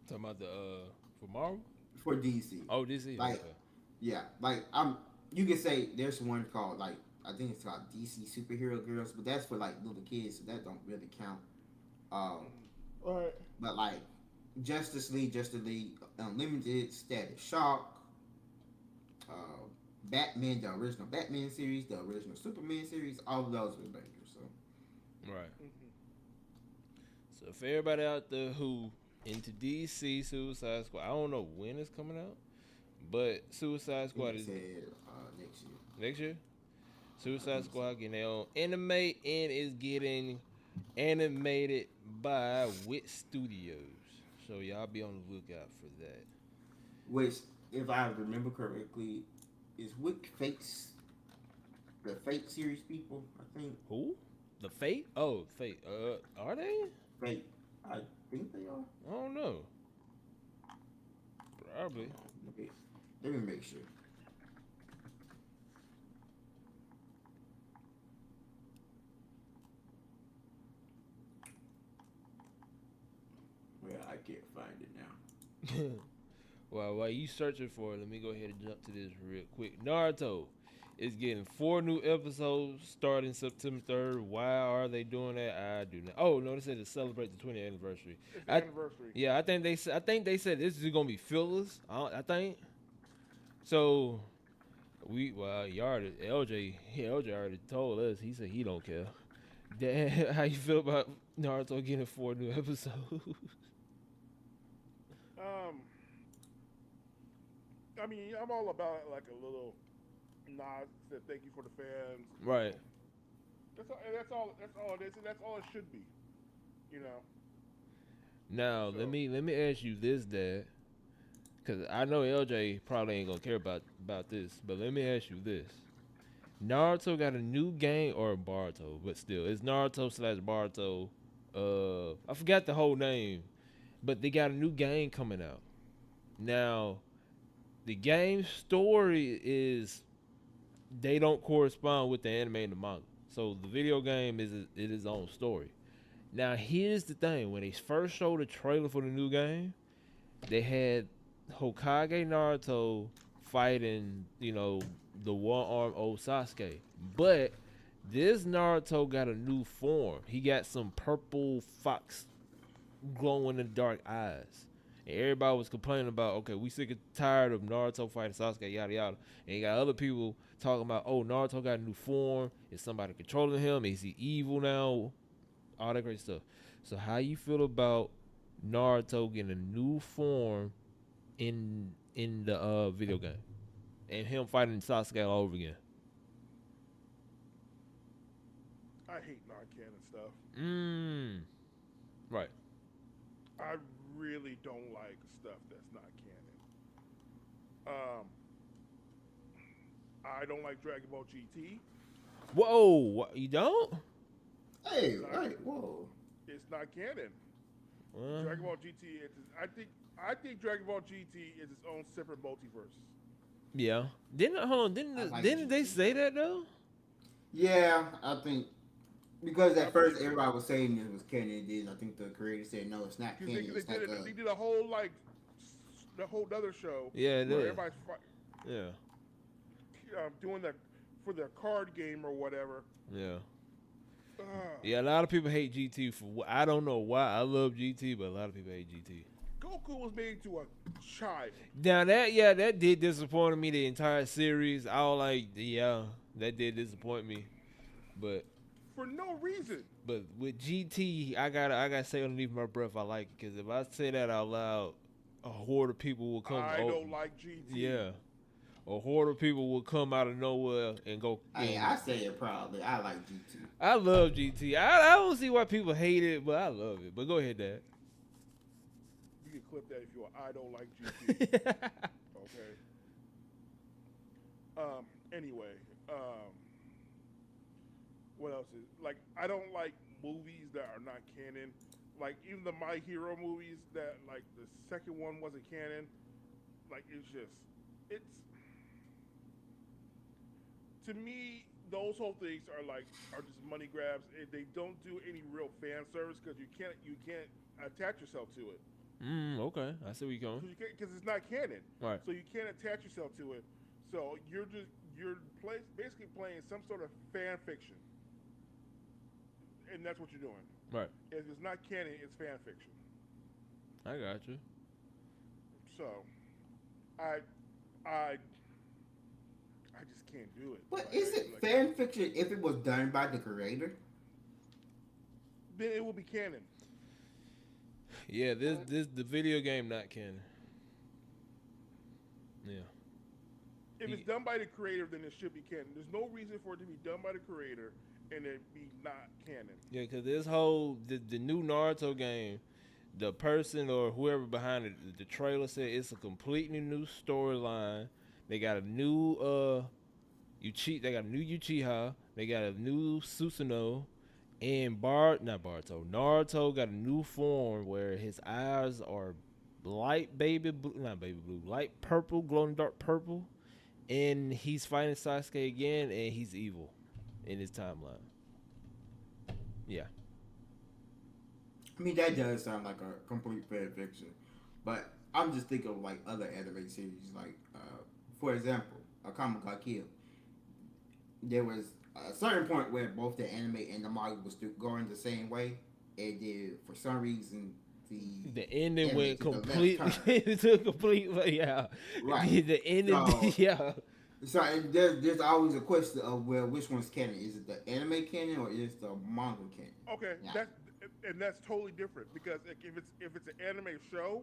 Talking about the for Marvel. For DC. Oh, DC. Like Okay. yeah, like you can say there's one called like I think it's called DC Superhero Girls, but that's for like little kids, so that don't really count. Um, all right. but like Justice League Unlimited, Static Shock, uh, Batman, the original Batman series, the original Superman series, all of those were bangers. So Right. Mm-hmm. So for everybody out there who into DC Suicide Squad. I don't know when it's coming out, but Suicide He Squad is said next year. next year. I Suicide think so. Squad getting their own anime and is getting animated by Wit Studios. So y'all be on the lookout for that. Which, if I remember correctly, is with Fates, the Fate series people. I think Who? The Fate? Oh, Fate. Are they? Fate. I think they are. I don't know. Probably. Hold on, let me make sure. Well, I can't find it now. Well, while you searching for it, let me go ahead and jump to this real quick. Naruto is getting 4 new episodes starting September 3rd. Why are they doing that? I do not. Oh no, they said to celebrate the 20th anniversary. It's the I, anniversary. yeah, I think they said this is gonna be fillers. I think so. LJ already told us. He said he don't care. Damn, how you feel about Naruto getting 4 new episodes? Um, I mean, I'm all about like a little nod that thank you for the fans. Right. That's all. And that's all. That's all it is. And that's all it should be. You know. Now So let me ask you this, Dad, because I know LJ probably ain't gonna care about this, but let me ask you this: Naruto got a new game, or Baruto, but still, it's Naruto slash Baruto. I forgot the whole name, but they got a new game coming out. Now, the game story is they don't correspond with the anime and the manga, so the video game is its own story. Now, here's the thing: when they first showed the trailer for the new game, they had Hokage Naruto fighting, the one arm old Sasuke. But this Naruto got a new form. He got some purple fox glowing in the dark eyes. And everybody was complaining about, okay, we sick and tired of Naruto fighting Sasuke, yada yada. And you got other people talking about, oh, Naruto got a new form. Is somebody controlling him? Is he evil now? All that great stuff. So how you feel about Naruto getting a new form in the video game and him fighting Sasuke all over again? I hate non-canon stuff. Right. I really don't like stuff that's not canon. I don't like Dragon Ball GT. Whoa, what, you don't? Hey, Not, right, whoa. it's not canon. Uh, Dragon Ball GT. I think Dragon Ball GT is its own separate multiverse. yeah. Didn't they say that though? Yeah, I think because I'm at pretty first sure everybody was saying it was canon. It is. I think the creator said no, it's not because canon. they It's like did it. They did a whole like the whole other show Yeah, it where is. everybody's Yeah. doing the for their card game or whatever. Yeah. Uh, Yeah, a lot of people hate GT I don't know why. I love GT, but a lot of people hate GT. Goku was made into a child. Now that did disappoint me the entire series. I was like, yeah, that did disappoint me. But For no reason. with GT, I gotta say underneath my breath I like it, because if I say that out loud, a horde of people will come. I don't like GT. Yeah, a horde of people will come out of nowhere and go. Hey, I say it proudly. I like GT. I love GT. I don't see why people hate it, but I love it. But go ahead, Dad. You can clip that if you want. I don't like GT. Okay. Anyway, what else is like? I don't like movies that are not canon. Like even the My Hero movies that like the second one wasn't canon. Like it's to me those whole things are just money grabs. They don't do any real fan service because you can't attach yourself to it. Okay. I see where you're going. Because it's not canon. Right. So you can't attach yourself to it. So you're basically playing some sort of fan fiction, and that's what you're doing. Right. If it's not canon, it's fan fiction. I got you. So, I I just can't do it. But is it fan fiction if it was done by the creator? Then it will be canon. Yeah, this the video game not canon. Yeah. If it's done by the creator, then it should be canon. There's no reason for it to be done by the creator and it be not canon. Yeah, because this whole the new Naruto game, the person or whoever behind it, the trailer said it's a completely new storyline. They got a new they got a new Uchiha, they got a new Susanoo, and not Barto, Naruto got a new form where his eyes are light baby blue, not baby blue, light purple, glowing dark purple, and he's fighting Sasuke again, and he's evil in his timeline. Yeah. I mean, that does sound like a complete fan fiction, but I'm just thinking of like other anime series, like for example, Akame ga Kill. There was a certain point where both the anime and the manga was going the same way, and then for some reason the ending anime went took a left completely turn. to complete yeah. Right. The ending So, yeah. so there's always a question of, well, which one's canon? Is it the anime canon or is the manga canon? Okay, Yeah. that's totally different because like, if it's an anime show,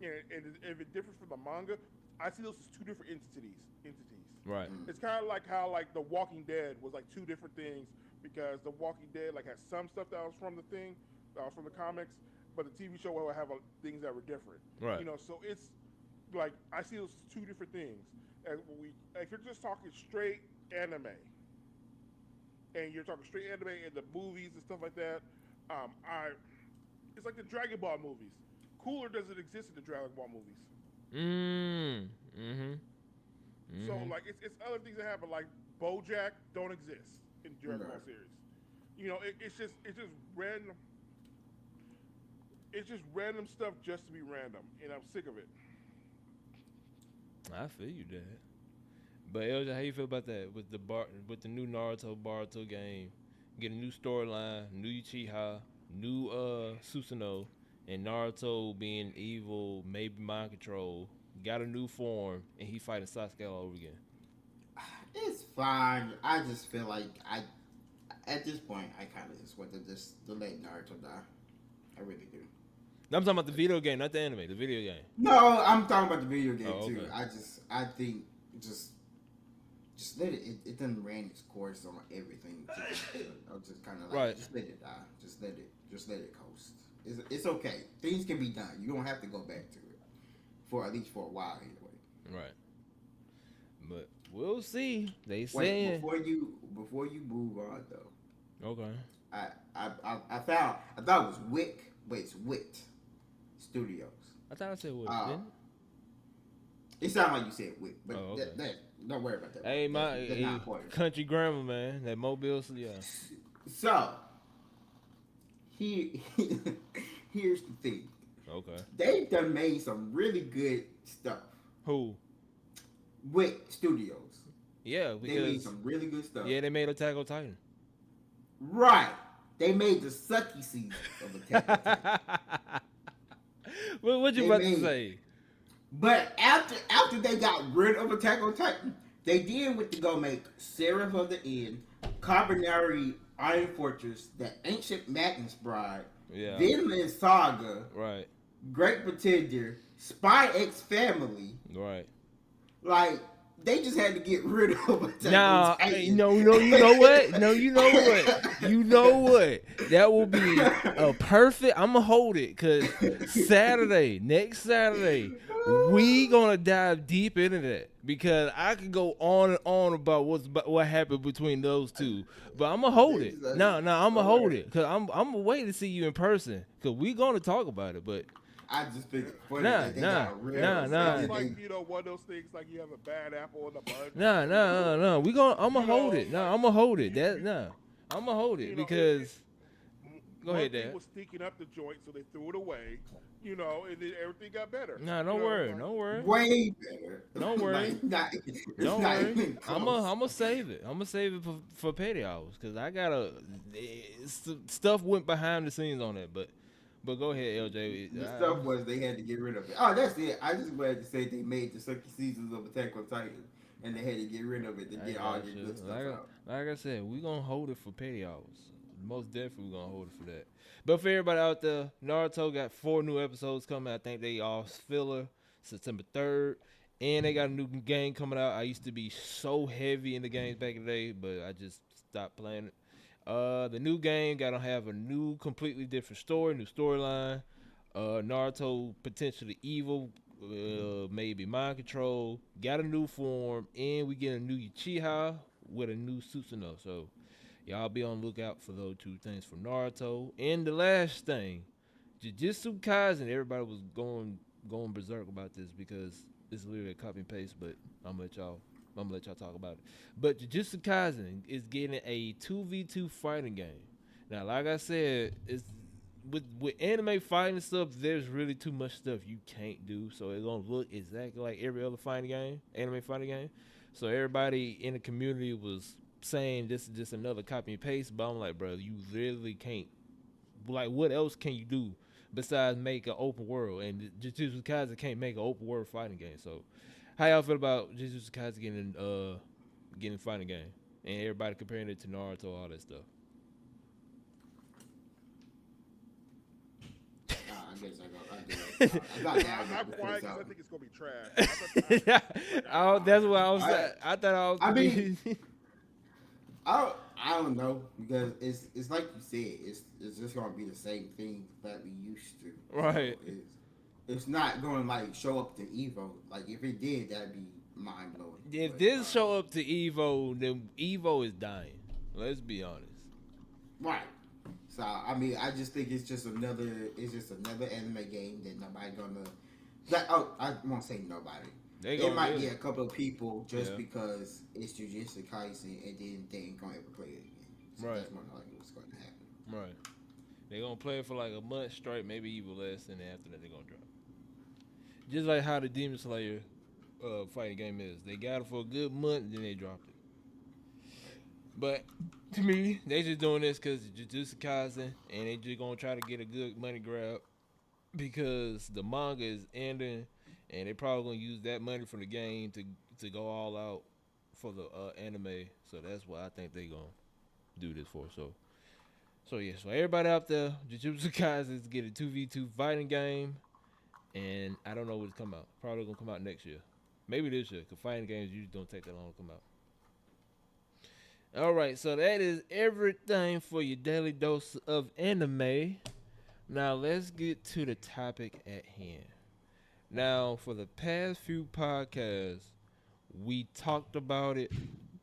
and if it differs from the manga, I see those as two different entities. Right. It's kind of like how like The Walking Dead was like two different things because The Walking Dead like has some stuff that was from the thing, that was from the comics, but the TV show will have things that were different. Right. So it's like I see those as two different things. And if you're just talking straight anime, and you're talking straight anime and the movies and stuff like that, it's like the Dragon Ball movies. Cooler doesn't exist in the Dragon Ball movies. So like it's other things that happen like BoJack don't exist in Dragon Ball series. It's just random. It's just random stuff just to be random, and I'm sick of it. I feel you, Dad. But LJ, how you feel about that with the new Naruto Boruto game? Get a new storyline, new Uchiha, new Susanoo, and Naruto being evil, maybe mind control, got a new form, and he fighting Sasuke all over again. It's fine. I just feel like at this point I kind of just want to let Naruto die. I really do. I'm talking about the video game, not the anime. The video game. No, I'm talking about the video game too. Okay. I think just let it. It doesn't ran its course on everything. I'll just kind of like Right. just let it die. Just let it coast. It's okay. Things can be done. You don't have to go back to it for at least for a while anyway. Right. But we'll see. They Wait, saying before you move on though, okay. I thought it was Wick. Wait, it's Wit Studios. I thought I said what? Uh, It sounded like you said Wick, but Oh, okay. don't worry about that. Hey, That's not hey, important. country grammar, man. That mobile, yeah. So, he here's the thing. Okay. They've done made some really good stuff. Who? Wick Studios. Yeah, They made because some really good stuff. yeah, they made Attack on Titan. Right. They made the sucky season of Attack on Titan. What you They about to made- say? But after they got rid of Attack on Titan, they did with to go make Seraph of the End, Carbonari Iron Fortress, The Ancient Magnus Bride, Yeah. Vinland Saga, Right. Great Pretender, Spy X Family. Right. Like, they just had to get rid of Attack Nah, on Titan. no, you know what? No, you know what? You know what? That will be a perfect. I'm gonna hold it because next Saturday, we gonna dive deep into that because I could go on and on about what happened between those two, but I'm gonna hold it. No, I'm gonna hold it because I'm gonna wait to see you in person because we gonna talk about it, but. I just figured funny Nah, that they nah, got rid nah, of nah. It's like one of those things like you have a bad apple in the bud. No. I'm gonna hold it. No, I'm gonna hold it. I'm gonna hold it because. Go One ahead, thing Dad. was stinking up the joint, so they threw it away. And then everything got better. Nah, don't worry. way better. Don't worry. It's Don't not worry. even I'm close. gonna save it. I'm gonna save it for petty hours because I gotta. Stuff went behind the scenes on that, but go ahead, LJ. The stuff was they had to get rid of it. Oh, that's it. I just wanted to say they made the sucky seasons of Attack on Titan, and they had to get rid of it to I get all got the you. good stuff out. Like I said, we gonna hold it for petty hours. most definitely gonna hold it for that. But for everybody out there, Naruto got 4 new episodes coming. I think they all filler September 3rd. And they got a new game coming out. I used to be so heavy in the games back in the day, but I just stopped playing it. The new game gotta have a new, completely different story, new storyline. Naruto potentially evil, maybe mind control. Got a new form, and we get a new Uchiha with a new Susanoo. So y'all be on the lookout for those 2 things from Naruto. And the last thing, Jujutsu Kaisen. Everybody was going berserk about this because it's literally a copy and paste. But I'm gonna let y'all. I'm gonna let y'all talk about it. But Jujutsu Kaisen is getting a 2v2 fighting game. Now, like I said, it's with anime fighting stuff. There's really too much stuff you can't do. So it's gonna look exactly like every other fighting game, anime fighting game. So everybody in the community was saying this is just another copy and paste. But I'm like, bro, you literally can't. Like, what else can you do besides make an open world? And Jujutsu Kaisen can't make an open world fighting game. So, how y'all feel about Jujutsu Kaisen getting a fighting game and everybody comparing it to Naruto, all that stuff? I guess I go. I got down I'm quiet because because I think it's gonna be trash. That's what I was. I thought I was. I mean, I don't know because it's like you said, it's just gonna be the same thing that we used to. Right. So it's not gonna like show up to Evo. Like if it did, that'd be mind blowing. If this show up to Evo, then Evo is dying. Let's be honest. Right. So I mean, I just think it's just another anime game that nobody gonna. I won't say nobody. It might be a couple of people just because it's Jujutsu Kaisen and then they ain't gonna ever play it again. So Right. that's more likely what's going to happen. Right. They're gonna play it for like a month straight, maybe even less, and then after that they're gonna drop. Just like how the Demon Slayer fighting game is. They got it for a good month, then they dropped it. But to me, they just doing this because Jujutsu Kaisen, and they just gonna try to get a good money grab because the manga is ending, and they probably gonna use that money from the game to go all out for the anime. So that's what I think they gonna do this for. So yeah, so everybody out there, Jujutsu Kaisen is getting 2v2 fighting game, and I don't know when it's come out. Probably gonna come out next year, maybe this year, cause fighting games usually don't take that long to come out. All right, so that is everything for your daily dose of anime. Now let's get to the topic at hand. Now, for the past few podcasts, we talked about it.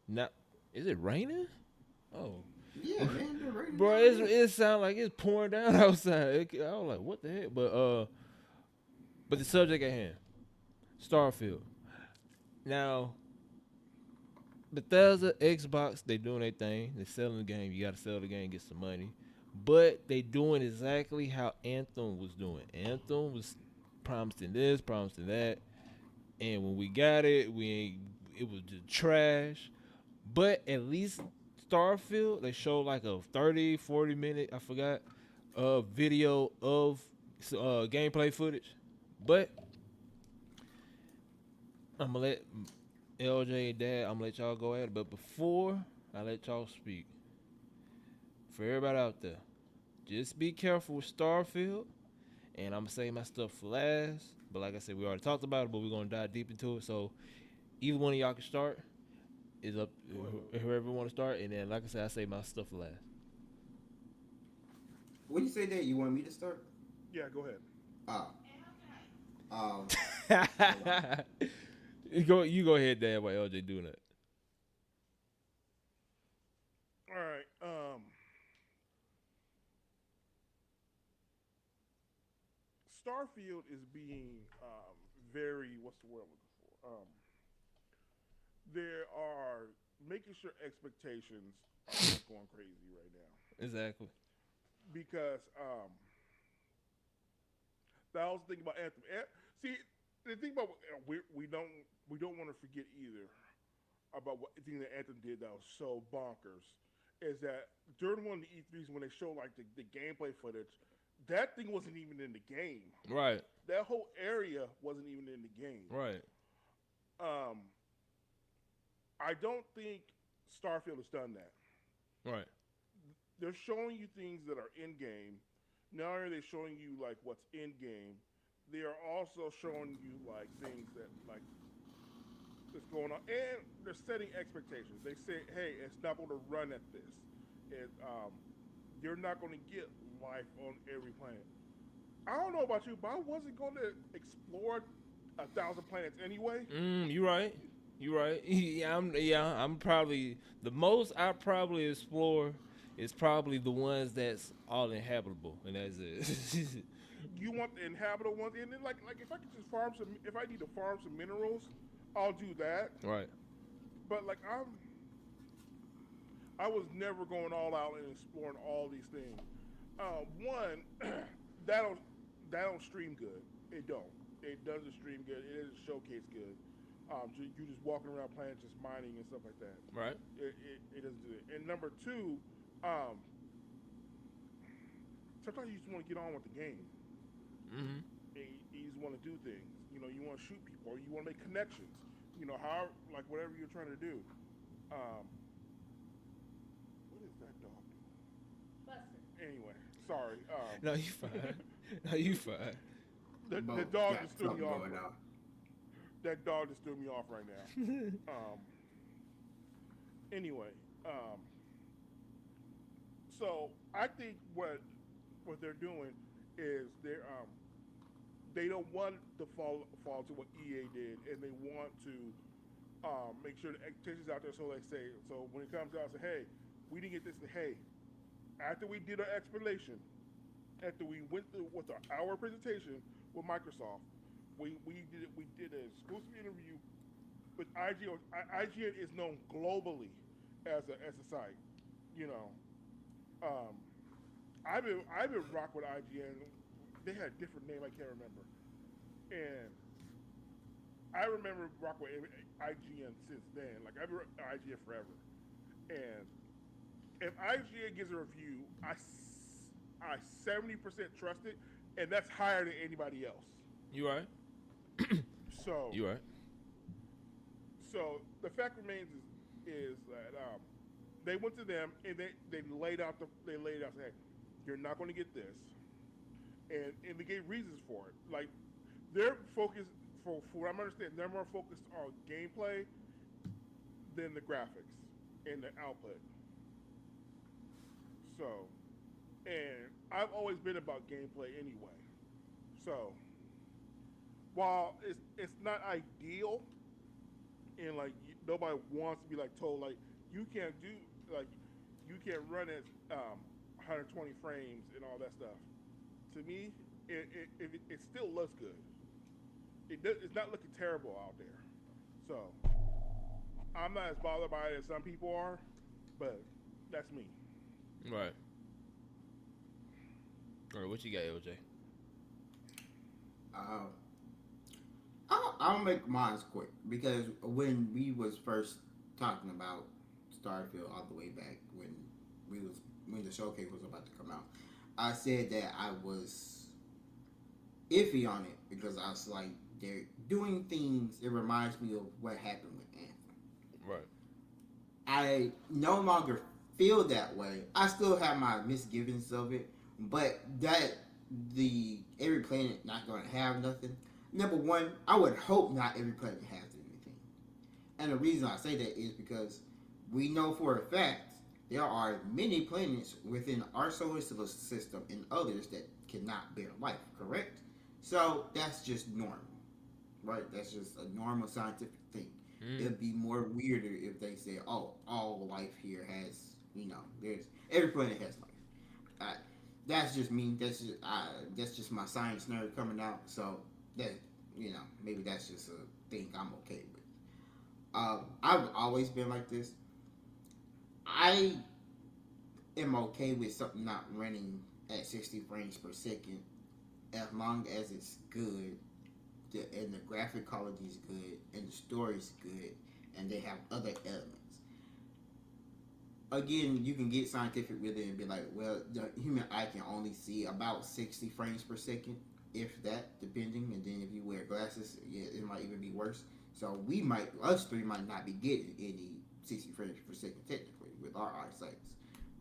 Now, is it raining? Oh, Yeah, man, they're ready. bro, it sounds like it's pouring down outside. I was like, what the heck? But the subject at hand, Starfield. Now, Bethesda, Xbox, they doing their thing. They selling the game. You got to sell the game, get some money. But they doing exactly how Anthem was doing. Anthem was promising this, promising that, and when we got it, we ain't. It was just trash. But at least Starfield, they showed like a 30, 40 minute, I forgot, video of gameplay footage. But I'm gonna let LJ and Dad, I'm gonna let y'all go at it. But before I let y'all speak, for everybody out there, just be careful with Starfield. And I'm gonna say my stuff for last. But like I said, we already talked about it, but we're gonna dive deep into it. So either one of y'all can start. Is up whoever want to start, and then like I said, I say my stuff for last. When you say that, you want me to start? Yeah, go ahead. Um, You go ahead, Dad, while LJ doing that. All right. Starfield is being very what's the word I'm looking for? There are making sure expectations are not going crazy right now Exactly. because that was the thing about Anthem. See, the thing about we don't want to forget either about what the thing that Anthem did that was so bonkers is that during one of the E3s when they showed like the gameplay footage, that thing wasn't even in the game. Right. That whole area wasn't even in the game. Right. I don't think Starfield has done that. Right. they're showing you things that are in game. Not only are they showing you like what's in game, they are also showing you like things that like that's going on, and they're setting expectations. They say, "Hey, it's not going to run at this. It You're not going to get life on every planet." I don't know about you, but I wasn't going to explore 1,000 planets anyway. You right. You right. I'm probably the most I probably explore is probably the ones that's all inhabitable, and that's it. You want the inhabited ones, and then like if I could just farm some, if I need to farm some minerals, I'll do that. Right. But like I was never going all out and exploring all these things. One, that don't that don't stream good. It don't. It doesn't stream good. It doesn't showcase good. You just walking around playing, just mining and stuff like that. Right. It doesn't do it. And number two, um, sometimes you just want to get on with the game. Mm-hmm. And you just want to do things. You know, you want to shoot people, or you want to make connections. You know, how like whatever you're trying to do. Um, what is that dog doing? Anyway, sorry. No, you fine. No, you fine. The Both dog got just threw me something off. going on. That dog just threw me off right now. Anyway, um, so I think what they're doing is they don't want to fall to what EA did, and they want to make sure the expectations out there. So they say, so when it comes out, say, hey, we didn't get this. Hey, after we did our explanation, after we went through with our presentation with Microsoft, we did an exclusive interview with IGN. IGN is known globally as a site. You know, um, I've been rock with IGN. They had a different name I can't remember, and I remember rock with IGN since then. Like I've been IGN forever, and if IGN gives a review, I 70% trust it, and that's higher than anybody else. You right. So You right. so the fact remains is that they went to them and they laid out saying, hey, you're not going to get this, and they gave reasons for it. Like they're focused for what I'm understanding, they're more focused on gameplay than the graphics and the output. So, and I've always been about gameplay anyway. So while it's not ideal, and like nobody wants to be like told like you can't do like you can't run at 120 frames and all that stuff. To me, it still looks good. It's not looking terrible out there. So I'm not as bothered by it as some people are, but that's me. Right. All right. What you got, LJ? Uh, I'll make mine quick because when we was first talking about Starfield all the way back when the showcase was about to come out, I said that I was iffy on it because I was like they're doing things. It reminds me of what happened with Anthem. Right. I no longer feel that way. I still have my misgivings of it, but that the every planet not going to have nothing. Number one, I would hope not every planet has anything, and the reason I say that is because we know for a fact there are many planets within our solar system and others that cannot bear life. Correct? So that's just normal, right? That's just a normal scientific thing. Mm. It'd be more weirder if they say, "Oh, all life here has, there's every planet has life." I, that's just me. That's just my science nerd coming out. So that maybe that's just a thing I'm okay with. I've always been like this. I am okay with something not running at 60 frames per second as long as it's good and the graphic quality is good and the story is good and they have other elements. Again, you can get scientific with it and be like, well, the human eye can only see about 60 frames per second, if that, depending. And then if you wear glasses, yeah, it might even be worse. So us three might not be getting any 60 frames per second technically with our eyesights.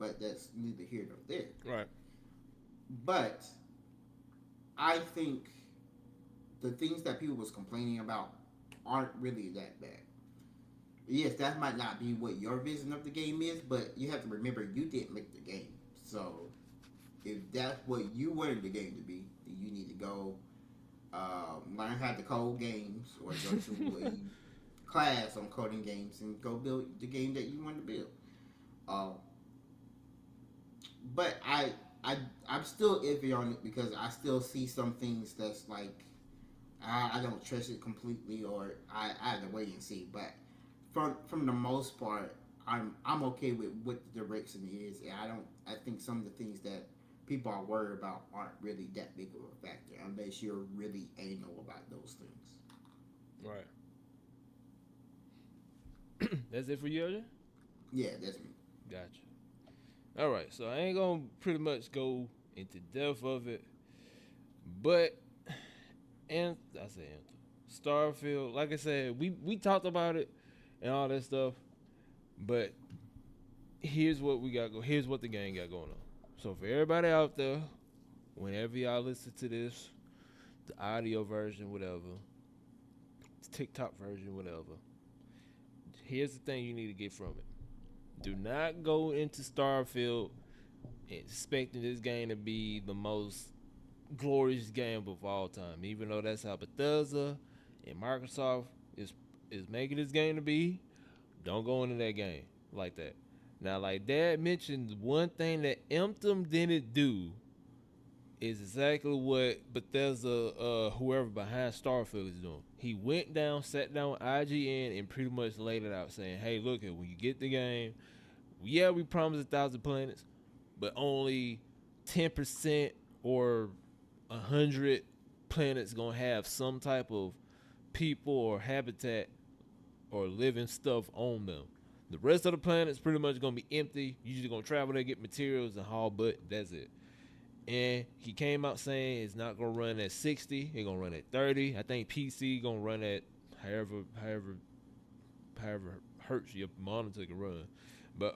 but that's neither here nor there. Right. But I think the things that people was complaining about aren't really that bad. Yes, that might not be what your vision of the game is, but you have to remember you didn't make the game. So if that's what you wanted the game to be, then you need to go learn how to code games or go to a class on coding games and go build the game that you want to build. Uh, but I'm still iffy on it because I still see some things that's like I don't trust it completely, or I have to wait and see. But from the most part, I'm okay with what the direction is, and I think some of the things that people are worried about aren't really that big of a factor unless you're really anal about those things. Right. That's it for you, OJ? Yeah, that's me. Gotcha. All right. So I ain't gonna pretty much go into depth of it, but and I say Anthem. Starfield, like I said, we talked about it and all that stuff, but here's what we got go. Here's what the game got going on. So for everybody out there, whenever y'all listen to this, the audio version, whatever, TikTok version, whatever, here's the thing you need to get from it. Do not go into Starfield expecting this game to be the most glorious game of all time, even though that's how Bethesda and Microsoft is making this game to be. Don't go into that game like that. Now, like Dad mentioned, one thing that Anthem didn't do is exactly what Bethesda, whoever behind Starfield is doing. He went down, sat down with IGN, and pretty much laid it out, saying, "Hey, look, when you get the game, yeah, we promised 1,000 planets, but only 10% or 100 planets gonna have some type of people or habitat or living stuff on them. The rest of the planet's pretty much gonna be empty. You just gonna travel there, get materials, and haul butt. That's it." And he came out saying it's not gonna run at 60. It's gonna run at 30. I think PC gonna run at however hertz your monitor can run. But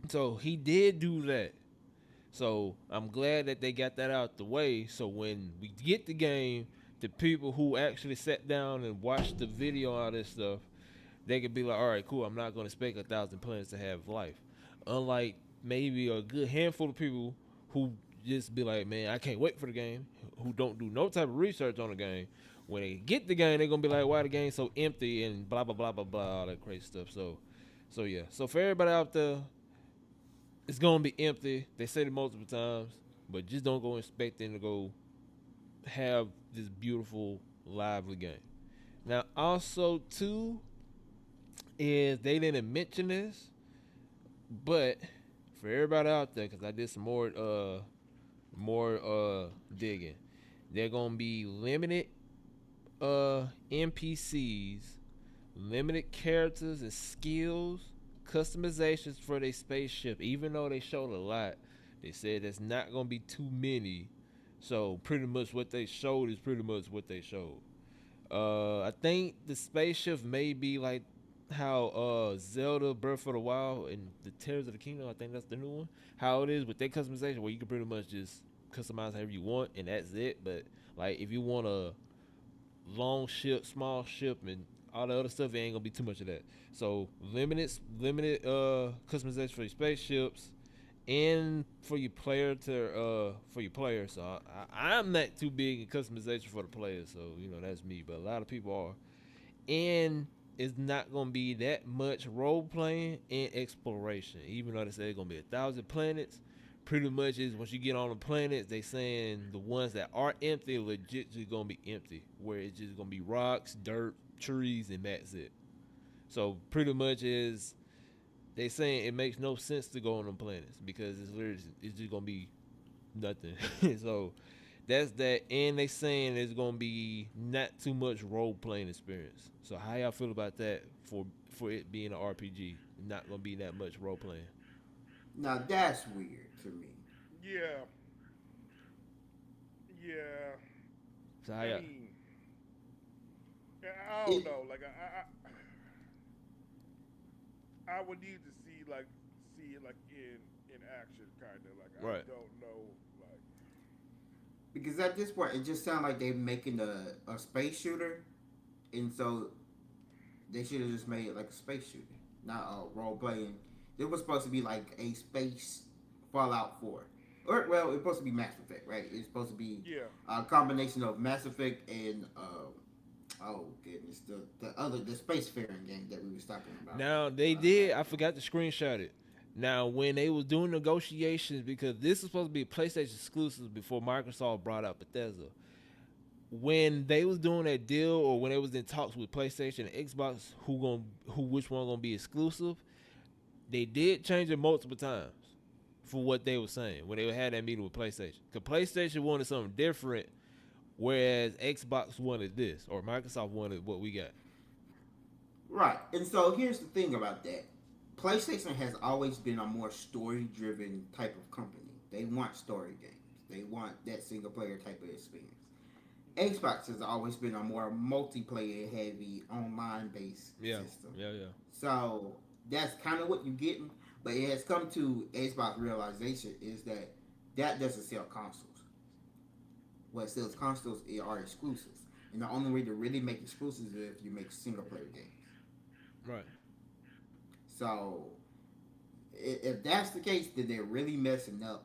so he did do that. So I'm glad that they got that out the way. So when we get the game, the people who actually sat down and watched the video, all this stuff, they could be like, all right, cool. I'm not going to expect 1,000 planets to have life. Unlike maybe a good handful of people who just be like, man, I can't wait for the game, who don't do no type of research on the game. When they get the game, they're gonna be like, why the game's so empty and blah blah blah blah blah, all that crazy stuff. So yeah. So for everybody out there, it's gonna be empty. They said it multiple times, but just don't go expecting to go have this beautiful lively game. Now also too is they didn't mention this, but for everybody out there, because I did some more digging, they're gonna be limited NPCs, limited characters and skills, customizations for their spaceship. Even though they showed a lot, they said there's not gonna be too many. So pretty much what they showed is pretty much what they showed. I think the spaceship may be like how Zelda Breath of the Wild and the Tears of the Kingdom, I think that's the new one. How it is with their customization where you can pretty much just customize however you want and that's it. But like if you want a long ship, small ship, and all the other stuff, it ain't gonna be too much of that. So limited customization for your spaceships and for your player to for your player. So I'm not too big in customization for the players, so you know that's me. But a lot of people are, and it's not gonna be that much role playing and exploration. Even though they say it's gonna be 1,000 planets, pretty much is once you get on the planets, they saying the ones that are empty legit just gonna be empty, where it's just gonna be rocks, dirt, trees, and that's it. So pretty much is they saying it makes no sense to go on them planets because it's just gonna be nothing. So that's that, and they saying it's gonna be not too much role playing experience. So how y'all feel about that for it being an RPG, not gonna be that much role playing? Now that's weird to me. Yeah, yeah. So how I y'all? mean, I don't It know. Like I would need to see see it like in action, kind of like I Right. don't know like Because at this point, it just sounds like they're making a space shooter, and so they should have just made it like a space shooter, not a role playing. It was supposed to be like a space Fallout 4. Or, well, it's supposed to be Mass Effect, right? It's supposed to be yeah. a combination of Mass Effect and, oh, goodness, the spacefaring game that we was talking about. Now they did. Back I then. forgot to screenshot it. Now when they was doing negotiations, because this is supposed to be PlayStation exclusive before Microsoft brought out Bethesda. When they was doing that deal, or when they was in talks with PlayStation and Xbox, which one gonna be exclusive, they did change it multiple times for what they were saying when they had that meeting with PlayStation. Because PlayStation wanted something different, whereas Xbox wanted this, or Microsoft wanted what we got. Right. And so here's the thing about that. PlayStation has always been a more story driven type of company. They want story games. They want that single player type of experience. Xbox has always been a more multiplayer heavy online based Yeah, system. yeah, yeah. So that's kind of what you're getting. But it has come to Xbox realization is that that doesn't sell consoles. What sells consoles are exclusives. And the only way to really make exclusives is if you make single player games. Right. So if that's the case, then they're really messing up.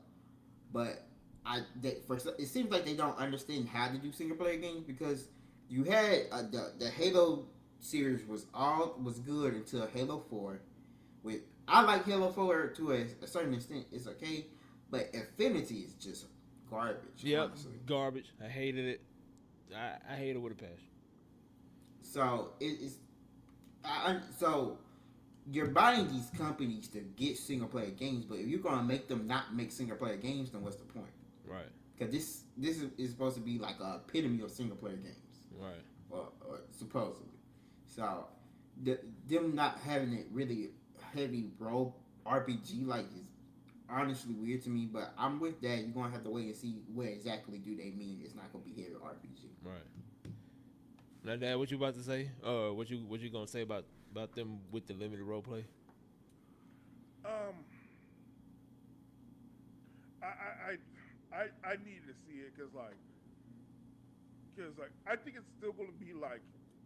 But it seems like they don't understand how to do single player games because you had the Halo series was good until Halo 4. With I like Halo 4 to a certain extent, it's okay, but Infinity is just garbage, Yep, honestly. garbage. I hated it. I hate it with a passion. So so you're buying these companies to get single player games, but if you're gonna make them not make single player games, then what's the point? Right. Because this is supposed to be like a epitome of single player games, Right. or supposedly. So them not having it really heavy role RPG like is honestly weird to me. But I'm with that. You're gonna have to wait and see what exactly do they mean. It's not gonna be heavy RPG. Right. Now, Dad, what you about to say? What you gonna say about them with the limited role play? Um, I I I I need to see it because I think it's still going to be like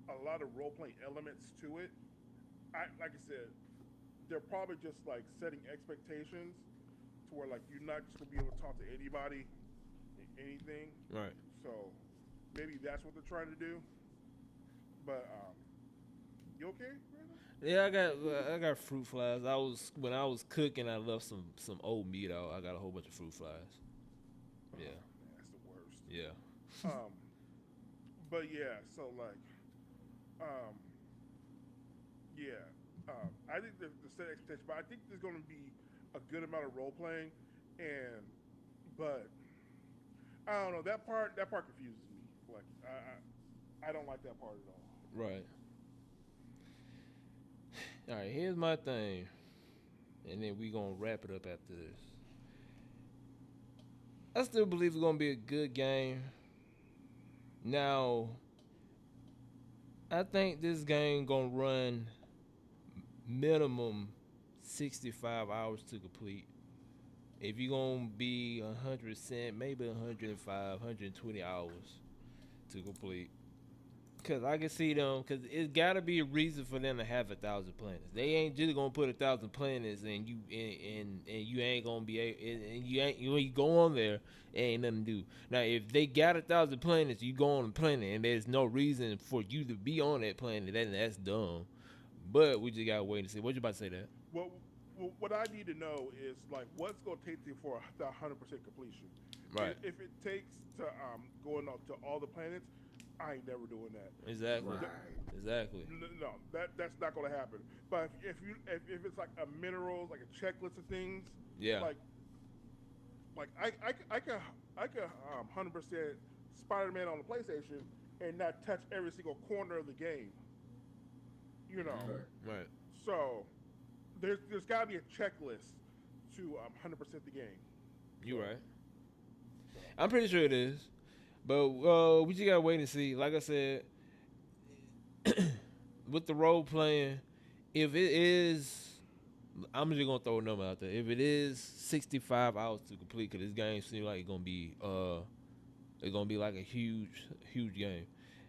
a lot of role playing elements to it. I like I said, they're probably just like setting expectations to where like you're not just gonna be able to talk to anybody, anything. Right. So maybe that's what they're trying to do. But you okay, Randall? Yeah, I got fruit flies. When I was cooking, I left some old meat out. I got a whole bunch of fruit flies. Oh Yeah. man, that's the worst. Yeah. Um, but yeah, so like, um, yeah, I think the set expectation, but I think there's going to be a good amount of role playing, and but I don't know that part confuses me. Like I don't like that part at all. Right. All right. Here's my thing, and then we gonna wrap it up after this. I still believe it's gonna be a good game. Now, I think this game gonna run minimum 65 hours to complete. If you're gonna be 100%, maybe 105, 120 hours to complete. Cause I can see them, cause it's gotta be a reason for them to have 1,000 planets. They ain't just gonna put 1,000 planets and you ain't gonna be and you ain't when you go on there, ain't nothing to do. Now if they got 1,000 planets, you go on the planet and there's no reason for you to be on that planet, then that's dumb. But we just gotta wait and see. What you about to say that? What I need to know is like what's going to take you for the 100% completion. Right. If it takes to going out to all the planets, I ain't never doing that. Exactly. Right. Exactly. No, that's not going to happen. But if it's like a minerals, like a checklist of things, Yeah. like I can 100% Spider-Man on the PlayStation and not touch every single corner of the game. You know, Right. Right. so there's got to be a checklist to 100% the game. So, You right. so I'm pretty sure it is. But we just gotta wait and see. Like I said, with the role playing, if it is I'm just gonna throw a number out there. If it is 65 hours to complete, cause this game seems like it's gonna be like a huge game.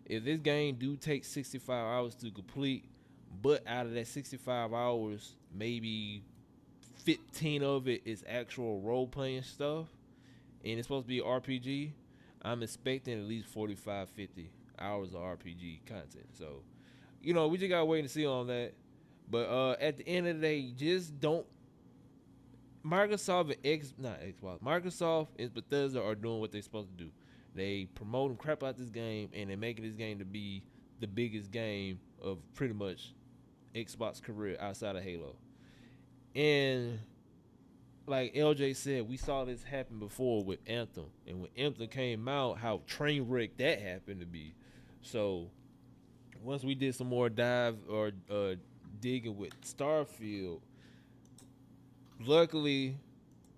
If this game do take 65 hours to complete, but out of that 65 hours, maybe 15 of it is actual role playing stuff, and it's supposed to be RPG, I'm expecting at least 45, 50 hours of RPG content. So, we just gotta wait and see on that. But at the end of the day, just don't. Microsoft and not Xbox. Microsoft and Bethesda are doing what they're supposed to do. They promoting crap out this game, and they're making this game to be the biggest game of pretty much Xbox career outside of Halo. And like LJ said, we saw this happen before with Anthem, and when Anthem came out, how train wreck that happened to be. So once we did some more dive or digging with Starfield, luckily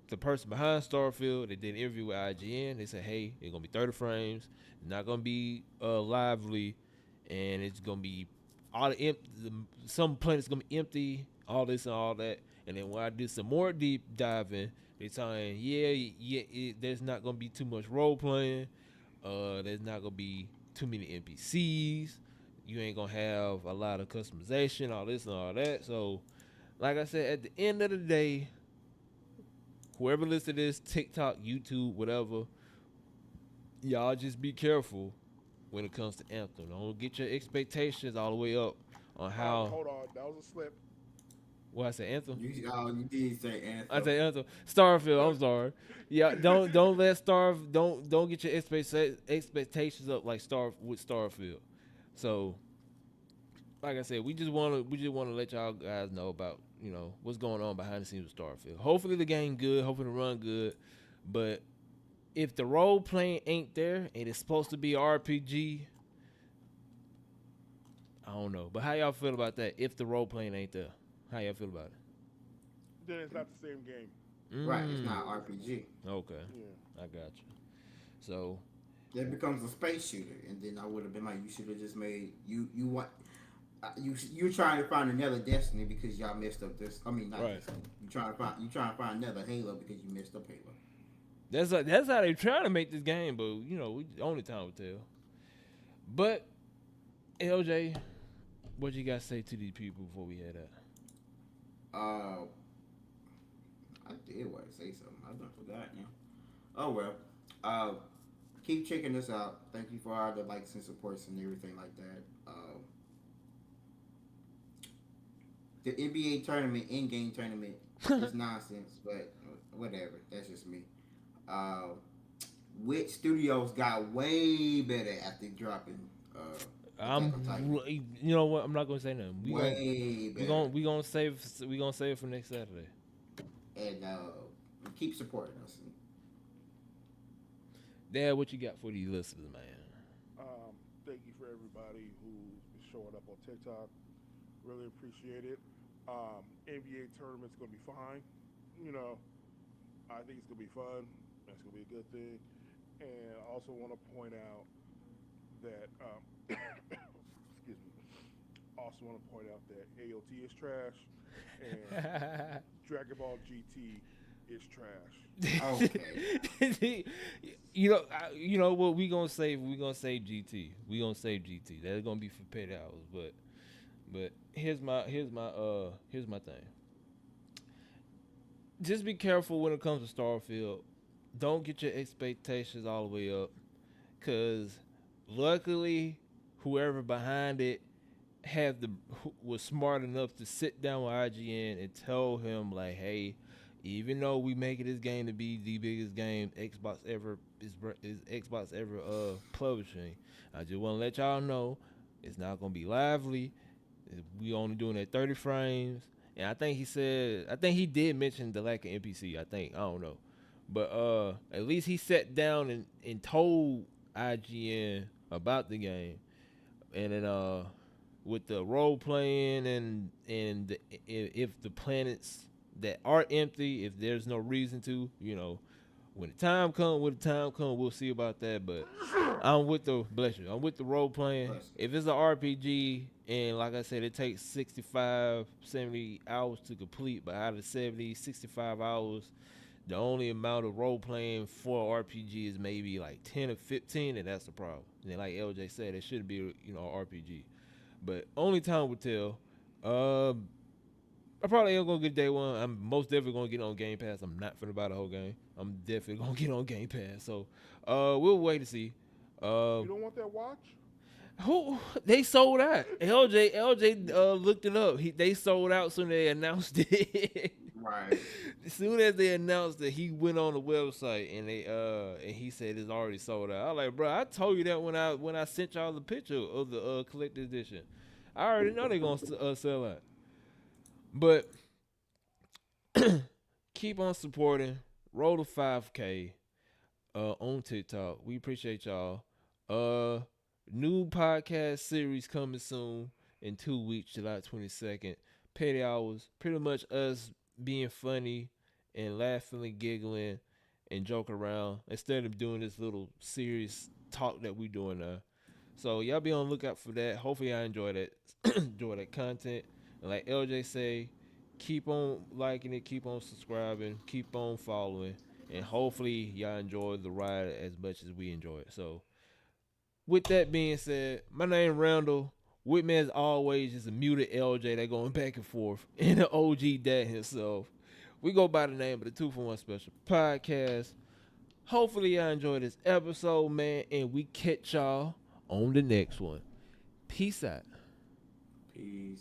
the person behind Starfield, they did an interview with IGN. They said, "Hey, it's gonna be 30 frames, not gonna be lively, and it's gonna be all some planets gonna be empty, all this and all that." And then when I did some more deep diving, they saying, there's not gonna be too much role playing. There's not gonna be too many NPCs. You ain't gonna have a lot of customization, all this and all that. So, like I said, at the end of the day, whoever listens to this, TikTok, YouTube, whatever, y'all just be careful when it comes to Anthem. Don't get your expectations all the way up on how. Hold on, that was a slip. What I say, Anthem? You did say I Anthem. say Anthem. Starfield. I'm sorry. Yeah, don't let don't get your expectations up like Starfield. So, like I said, we just wanna let y'all guys know about what's going on behind the scenes with Starfield. Hopefully the game good. Hopefully the run good. But if the role playing ain't there and it's supposed to be RPG, I don't know. But how y'all feel about that? If the role playing ain't there, how y'all feel about it? Then it's not the same game. Right, it's not RPG. Okay, Yeah. I got you. So That becomes a space shooter, and then I would have been like, you should have just made you want. You're trying to find another Destiny because y'all messed up this. I mean, not right. Destiny. You trying to find another Halo because you messed up Halo. That's how they trying to make this game, but only time will tell. But LJ, what you got to say to these people before we head out? I did want to say something. I done forgot now. Oh well. Uh, keep checking us out. Thank you for all the likes and supports and everything like that. The NBA tournament, in-game tournament, is nonsense, but whatever. That's just me. Uh, Wit Studios got way better after dropping. Attack on Titan. You know what? I'm not gonna say nothing. Way better. We gonna save for next Saturday. And keep supporting us. Dad, what you got for these listeners, man? Thank you for everybody who's been showing up on TikTok. Really appreciate it. NBA tournament's gonna be fine. I think it's gonna be fun. That's gonna be a good thing. And I also want to point out that excuse me. Also want to point out that AOT is trash and Dragon Ball GT is trash. Okay. What we gonna save? We gonna save GT. We gonna save GT. That's gonna be for paid hours. But here's my thing. Just be careful when it comes to Starfield. Don't get your expectations all the way up, cause luckily whoever behind it was smart enough to sit down with IGN and tell him like, hey, even though we making this game to be the biggest game Xbox ever is Xbox ever publishing, I just want to let y'all know it's not gonna be lively. We only doing it 30 frames, and I think he did mention the lack of NPC. I don't know, but at least he sat down and told IGN about the game, and then with the role playing if the planets that are empty, if there's no reason to, when the time come, we'll see about that. But I'm with the bless you. I'm with the role playing. Bless If it's an RPG and like I said, it takes 65, 70 hours to complete, but out of 70, 65 hours, the only amount of role playing for RPG is maybe like 10 or 15, and that's the problem. And like LJ said, it should be RPG. But only time will tell. I probably ain't gonna get day one. I'm most definitely gonna get on Game Pass. I'm not finna buy the whole game. I'm definitely gonna get on Game Pass. So, we'll wait to see. You don't want that watch? Who they sold out? LJ looked it up. They sold out soon as they announced it. Right. As soon as they announced it, he went on the website and he said it's already sold out. I was like, bro, I told you that when I sent y'all the picture of the collector's edition. I already know they're gonna sell out. But keep on supporting. Roll to 5K on TikTok. We appreciate y'all. New podcast series coming soon in 2 weeks, July 22nd. Petty Hours. Pretty much us being funny and laughing and giggling and joke around instead of doing this little serious talk that we doing now. So y'all be on the lookout for that. Hopefully y'all enjoy that enjoy that content. And like LJ say, keep on liking it, keep on subscribing, keep on following, and hopefully y'all enjoy the ride as much as we enjoy it. So with that being said, my name Randal. With me as always is a muted LJ that going back and forth and the OG dad himself. We go by the name of the 2 for 1 Special Podcast. Hopefully y'all enjoy this episode, man, and we catch y'all on the next one. Peace out. Peace.